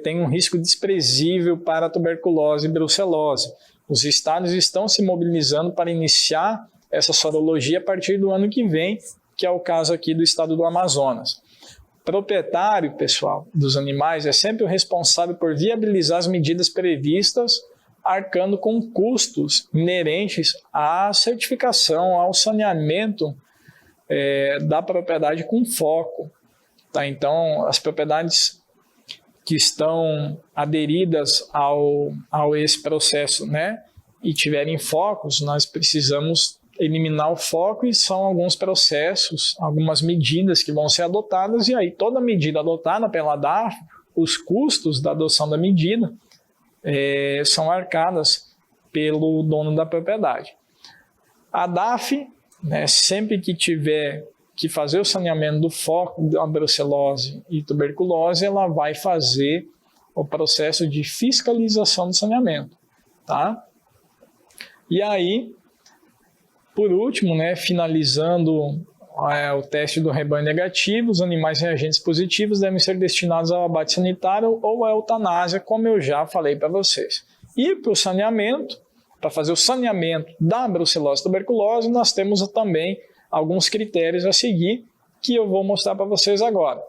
[SPEAKER 1] tem um risco desprezível para a tuberculose e brucelose. Os estados estão se mobilizando para iniciar essa sorologia a partir do ano que vem, que é o caso aqui do estado do Amazonas. Proprietário, pessoal, dos animais é sempre o responsável por viabilizar as medidas previstas, arcando com custos inerentes à certificação, ao saneamento da propriedade com foco. Tá? Então, as propriedades que estão aderidas ao esse processo, né, e tiverem focos, nós precisamos eliminar o foco, e são alguns processos, algumas medidas que vão ser adotadas, e aí toda medida adotada pela DAF, os custos da adoção da medida são arcadas pelo dono da propriedade. A DAF, né, sempre que tiver que fazer o saneamento do foco da brucelose e tuberculose, ela vai fazer o processo de fiscalização do saneamento. Tá? E aí, por último, né, finalizando o teste do rebanho negativo, os animais reagentes positivos devem ser destinados ao abate sanitário ou à eutanásia, como eu já falei para vocês. E para o saneamento, para fazer o saneamento da brucelose e tuberculose, nós temos também alguns critérios a seguir, que eu vou mostrar para vocês agora.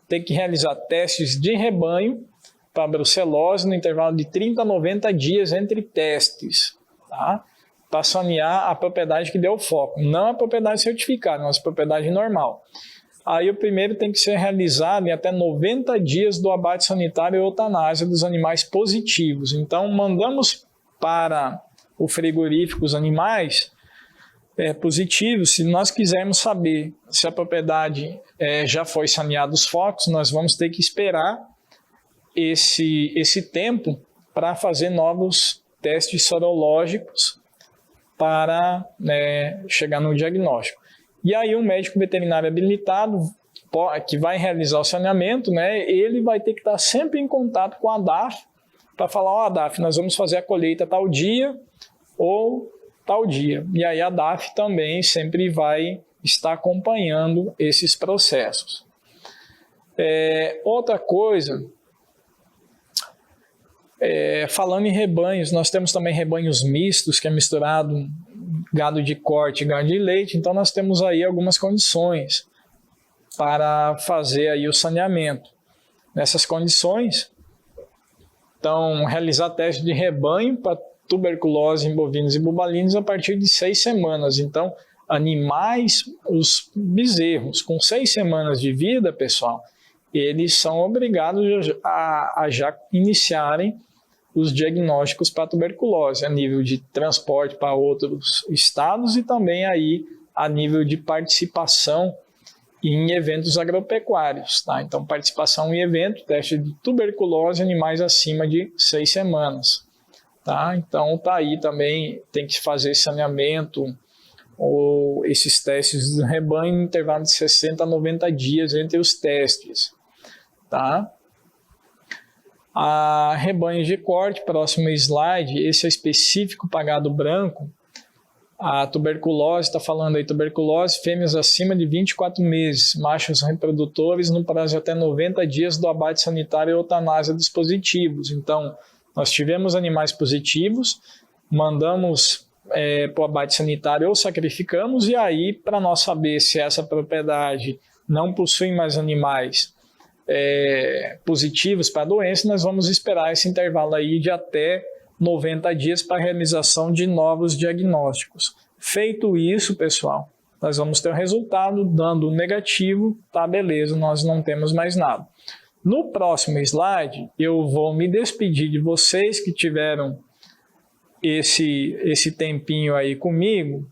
[SPEAKER 1] Tem que realizar testes de rebanho para a brucelose no intervalo de 30 a 90 dias entre testes, tá? Para sanear a propriedade que deu foco, não a propriedade certificada, mas a propriedade normal. Aí o primeiro tem que ser realizado em até 90 dias do abate sanitário e eutanásia dos animais positivos. Então, mandamos para o frigorífico os animais positivos. Se nós quisermos saber se a propriedade já foi saneada os focos, nós vamos ter que esperar esse tempo para fazer novos testes sorológicos para chegar no diagnóstico. E aí um médico veterinário habilitado que vai realizar o saneamento, né, ele vai ter que estar sempre em contato com a DAF para falar, DAF, nós vamos fazer a colheita tal dia ou tal dia. E aí a DAF também sempre vai estar acompanhando esses processos. Outra coisa, falando em rebanhos, nós temos também rebanhos mistos, que é misturado gado de corte e gado de leite, então nós temos aí algumas condições para fazer aí o saneamento. Nessas condições, então, realizar teste de rebanho para tuberculose em bovinos e bubalinos a partir de 6 semanas. Então, animais, os bezerros com 6 semanas de vida, pessoal, eles são obrigados a já iniciarem os diagnósticos para tuberculose, a nível de transporte para outros estados e também aí a nível de participação em eventos agropecuários, tá? Então, participação em evento, teste de tuberculose em animais acima de 6 semanas, tá? Então, tá aí também, tem que fazer saneamento ou esses testes do rebanho em intervalo de 60 a 90 dias entre os testes, tá? A rebanho de corte, próximo slide, esse é específico para gado branco. A tuberculose, está falando aí, tuberculose, fêmeas acima de 24 meses, machos reprodutores no prazo de até 90 dias do abate sanitário e eutanásia dos positivos. Então, nós tivemos animais positivos, mandamos para o abate sanitário ou sacrificamos, e aí, para nós saber se essa propriedade não possui mais animais positivos para a doença, nós vamos esperar esse intervalo aí de até 90 dias para a realização de novos diagnósticos. Feito isso, pessoal, nós vamos ter o resultado dando negativo, tá, beleza, nós não temos mais nada. No próximo slide, eu vou me despedir de vocês que tiveram esse tempinho aí comigo.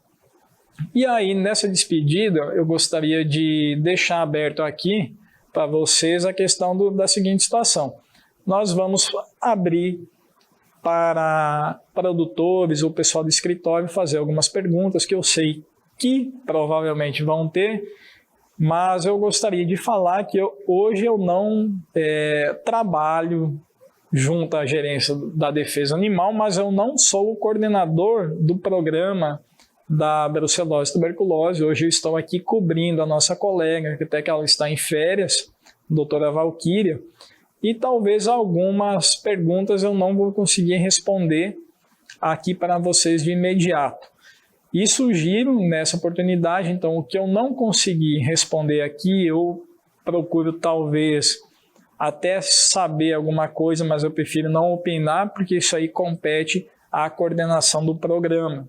[SPEAKER 1] E aí, nessa despedida, eu gostaria de deixar aberto aqui para vocês a questão da seguinte situação. Nós vamos abrir para produtores ou pessoal do escritório fazer algumas perguntas que eu sei que provavelmente vão ter, mas eu gostaria de falar que hoje eu não trabalho junto à gerência da defesa animal, mas eu não sou o coordenador do programa da brucelose e tuberculose. Hoje eu estou aqui cobrindo a nossa colega, que até que ela está em férias, a doutora Valquíria, e talvez algumas perguntas eu não vou conseguir responder aqui para vocês de imediato. E sugiro nessa oportunidade, então, o que eu não conseguir responder aqui, eu procuro talvez até saber alguma coisa, mas eu prefiro não opinar, porque isso aí compete à coordenação do programa.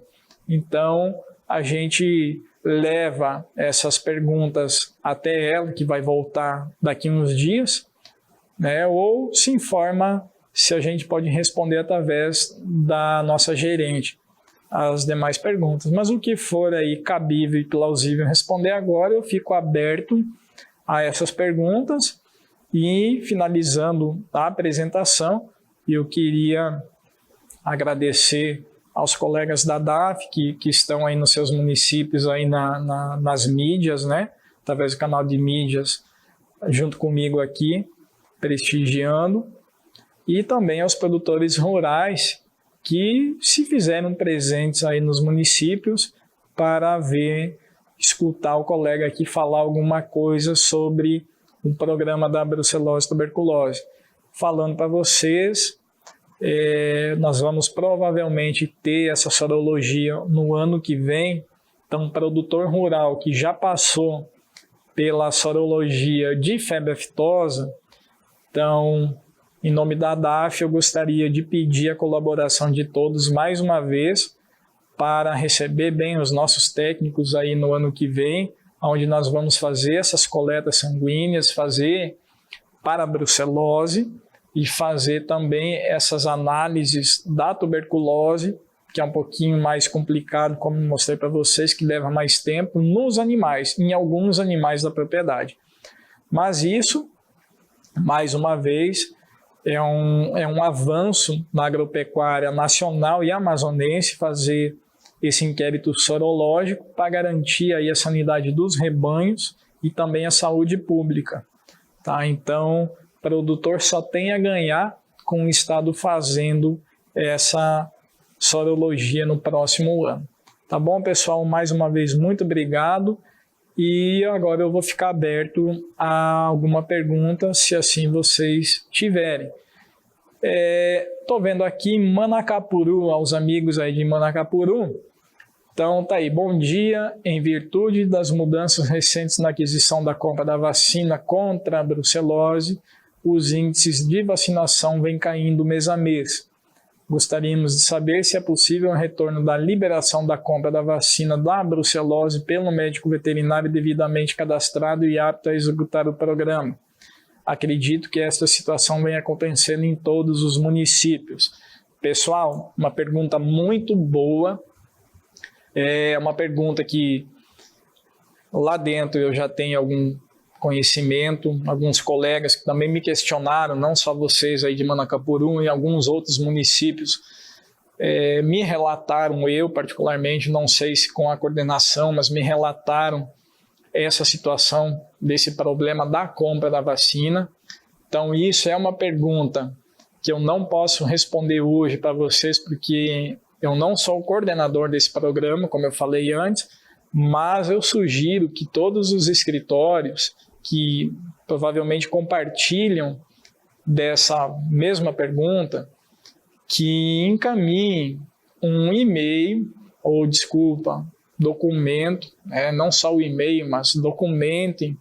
[SPEAKER 1] Então, a gente leva essas perguntas até ela, que vai voltar daqui uns dias, né, ou se informa se a gente pode responder através da nossa gerente as demais perguntas. Mas o que for aí cabível e plausível responder agora, eu fico aberto a essas perguntas. E finalizando a apresentação, eu queria agradecer aos colegas da DAF que estão aí nos seus municípios, aí nas mídias, né, através do canal de mídias, junto comigo aqui, prestigiando, e também aos produtores rurais que se fizeram presentes aí nos municípios para escutar o colega aqui falar alguma coisa sobre o programa da brucelose e tuberculose. Falando para vocês, nós vamos provavelmente ter essa sorologia no ano que vem. Então, produtor rural que já passou pela sorologia de febre aftosa, então, em nome da DAF, eu gostaria de pedir a colaboração de todos mais uma vez para receber bem os nossos técnicos aí no ano que vem, onde nós vamos fazer essas coletas sanguíneas, fazer para a brucelose e fazer também essas análises da tuberculose, que é um pouquinho mais complicado, como mostrei para vocês, que leva mais tempo nos animais, em alguns animais da propriedade. Mas isso, mais uma vez, é um avanço na agropecuária nacional e amazonense fazer esse inquérito sorológico para garantir aí a sanidade dos rebanhos e também a saúde pública. Tá? Então, o produtor só tem a ganhar com o Estado fazendo essa sorologia no próximo ano. Tá bom, pessoal? Mais uma vez, muito obrigado. E agora eu vou ficar aberto a alguma pergunta, se assim vocês tiverem. Estou vendo aqui Manacapuru, aos amigos aí de Manacapuru. Então tá aí, bom dia. Em virtude das mudanças recentes na aquisição da compra da vacina contra a brucelose, os índices de vacinação vêm caindo mês a mês. Gostaríamos de saber se é possível o retorno da liberação da compra da vacina da brucelose pelo médico veterinário devidamente cadastrado e apto a executar o programa. Acredito que esta situação vem acontecendo em todos os municípios. Pessoal, uma pergunta muito boa. É uma pergunta que Lá dentro eu já tenho algum conhecimento, alguns colegas que também me questionaram, não só vocês aí de Manacapuru, em alguns outros municípios, me relataram, eu particularmente, não sei se com a coordenação, mas me relataram essa situação desse problema da compra da vacina. Então isso é uma pergunta que eu não posso responder hoje para vocês, porque eu não sou o coordenador desse programa, como eu falei antes, mas eu sugiro que todos os escritórios que provavelmente compartilham dessa mesma pergunta, que encaminhem um e-mail, ou desculpa, documento, não só o e-mail, mas documentem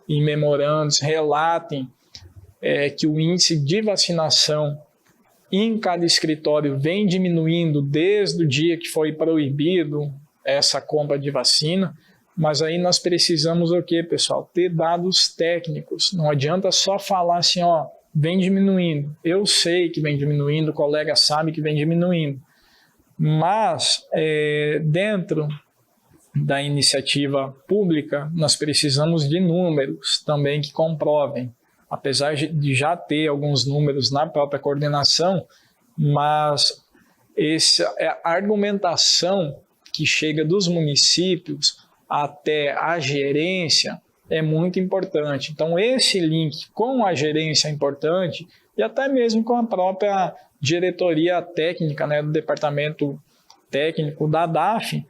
[SPEAKER 1] em memorandos, relatem que o índice de vacinação em cada escritório vem diminuindo desde o dia que foi proibido essa compra de vacina, mas aí nós precisamos o quê, pessoal? Ter dados técnicos. Não adianta só falar assim, ó, vem diminuindo. Eu sei que vem diminuindo, o colega sabe que vem diminuindo, mas dentro da iniciativa pública nós precisamos de números também que comprovem. Apesar de já ter alguns números na própria coordenação, mas essa a argumentação que chega dos municípios até a gerência é muito importante. Então esse link com a gerência é importante e até mesmo com a própria diretoria técnica, do departamento técnico da DAF,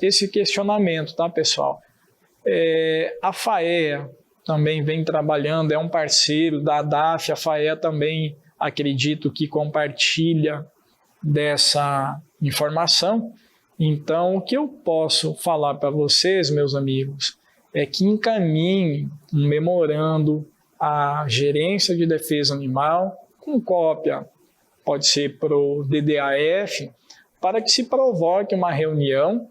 [SPEAKER 1] esse questionamento, tá, pessoal? A FAEA também vem trabalhando, é um parceiro da DAF, a FAEA também acredito que compartilha dessa informação. Então, o que eu posso falar para vocês, meus amigos, é que encaminhem um memorando à Gerência de Defesa Animal, com cópia, pode ser para o DDAF, para que se provoque uma reunião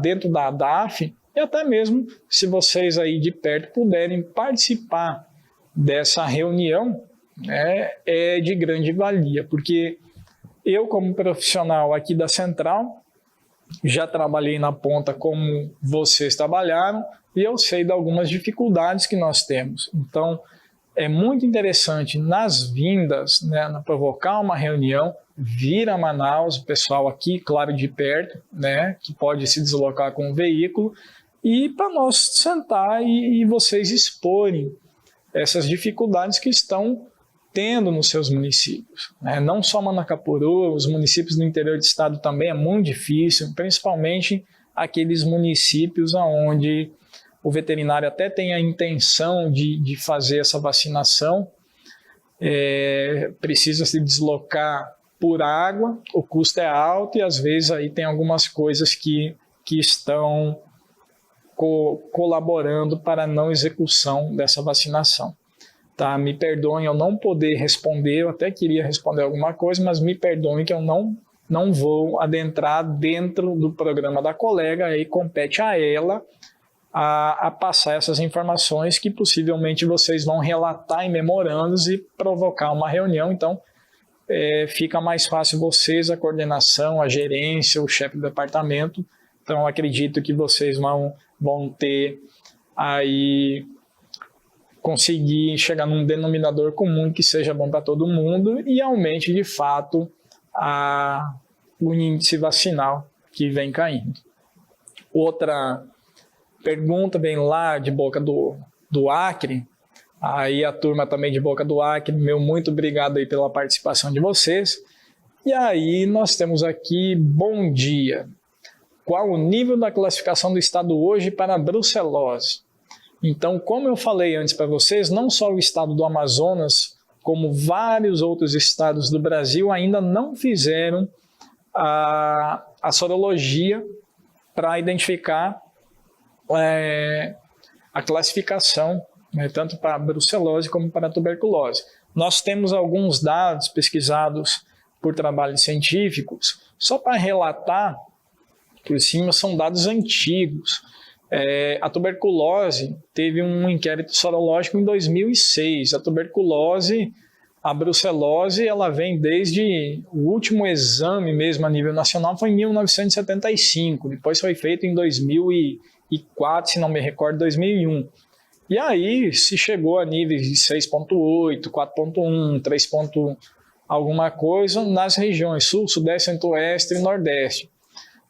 [SPEAKER 1] dentro da DAF, e até mesmo se vocês aí de perto puderem participar dessa reunião, é de grande valia, porque eu, como profissional aqui da Central, já trabalhei na ponta como vocês trabalharam e eu sei de algumas dificuldades que nós temos. Então, é muito interessante nas vindas, provocar uma reunião, vir a Manaus, o pessoal aqui, claro, de perto, que pode se deslocar com o veículo, e para nós sentar e vocês exporem essas dificuldades que estão tendo nos seus municípios. Não só Manacapuru, os municípios do interior do estado também é muito difícil, principalmente aqueles municípios onde o veterinário até tem a intenção de fazer essa vacinação, precisa se deslocar por água, o custo é alto e às vezes aí tem algumas coisas que estão colaborando para a não execução dessa vacinação. Tá? Me perdoem eu não poder responder, eu até queria responder alguma coisa, mas me perdoem que eu não vou adentrar dentro do programa da colega, aí compete a ela a passar essas informações que possivelmente vocês vão relatar em memorandos e provocar uma reunião. Então, fica mais fácil vocês, a coordenação, a gerência, o chefe do departamento. Então, acredito que vocês vão ter aí, conseguir chegar num denominador comum que seja bom para todo mundo e aumente, de fato, o índice vacinal que vem caindo. Outra pergunta vem lá de Boca do Acre, aí a turma também de Boca do Acre, muito obrigado aí pela participação de vocês. E aí nós temos aqui, bom dia. Qual o nível da classificação do estado hoje para a brucelose? Então, como eu falei antes para vocês, não só o estado do Amazonas, como vários outros estados do Brasil ainda não fizeram a sorologia para identificar a classificação, tanto para a brucelose como para a tuberculose. Nós temos alguns dados pesquisados por trabalhos científicos, só para relatar por cima, são dados antigos. A tuberculose teve um inquérito sorológico em 2006. A brucelose, ela vem desde o último exame mesmo a nível nacional foi em 1975. Depois foi feito em 2006 2004, se não me recordo, 2001. E aí se chegou a níveis de 6,8, 4,1, 3, alguma coisa nas regiões Sul, Sudeste, Centro-Oeste e Nordeste.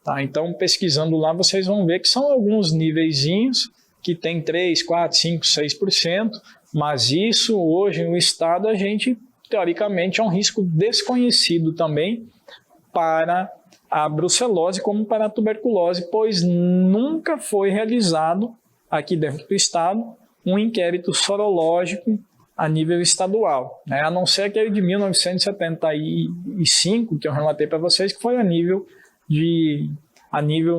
[SPEAKER 1] Tá? Então, pesquisando lá, vocês vão ver que são alguns niveizinhos que tem 3, 4, 5, 6%, mas isso hoje no estado a gente, teoricamente, é um risco desconhecido também para a brucelose como para a tuberculose, pois nunca foi realizado aqui dentro do estado um inquérito sorológico a nível estadual, né? A não ser aquele de 1975, que eu relatei para vocês, que foi a nível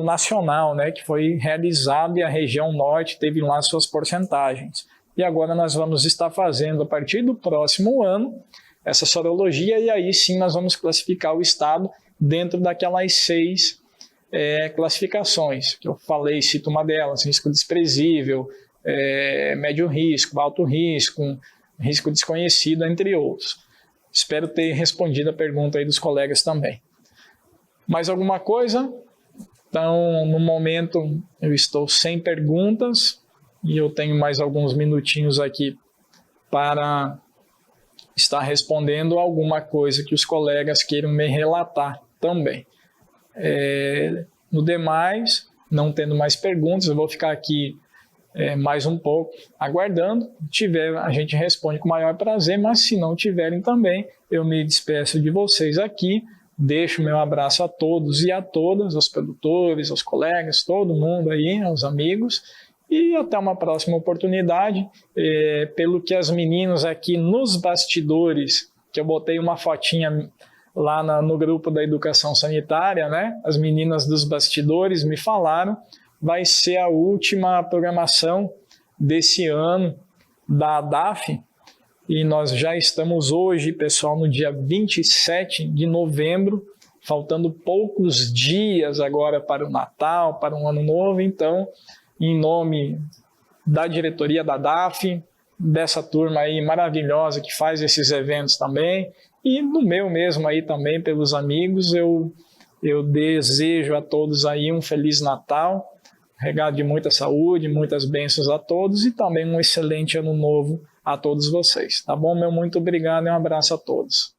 [SPEAKER 1] nacional, né? Que foi realizado e a região norte teve lá suas porcentagens. E agora nós vamos estar fazendo, a partir do próximo ano, essa sorologia, e aí sim nós vamos classificar o estado dentro daquelas 6 classificações que eu falei, cito uma delas: risco desprezível, médio risco, alto risco, risco desconhecido, entre outros. Espero ter respondido a pergunta aí dos colegas também. Mais alguma coisa? Então, no momento, eu estou sem perguntas e eu tenho mais alguns minutinhos aqui para estar respondendo alguma coisa que os colegas queiram me relatar também. No demais, não tendo mais perguntas, eu vou ficar aqui mais um pouco aguardando. Se tiver, a gente responde com o maior prazer, mas se não tiverem também, eu me despeço de vocês aqui. Deixo meu abraço a todos e a todas, aos produtores, aos colegas, todo mundo aí, aos amigos, e até uma próxima oportunidade. Pelo que as meninas aqui nos bastidores, que eu botei uma fotinha lá no grupo da educação sanitária, né? As meninas dos bastidores me falaram, vai ser a última programação desse ano da ADAF, e nós já estamos hoje, pessoal, no dia 27 de novembro, faltando poucos dias agora para o Natal, para um Ano Novo. Então, em nome da diretoria da ADAF, dessa turma aí maravilhosa que faz esses eventos também, e no meu mesmo aí também, pelos amigos, eu desejo a todos aí um Feliz Natal, regado de muita saúde, muitas bênçãos a todos, e também um excelente Ano Novo a todos vocês. Tá bom? Meu muito obrigado e um abraço a todos.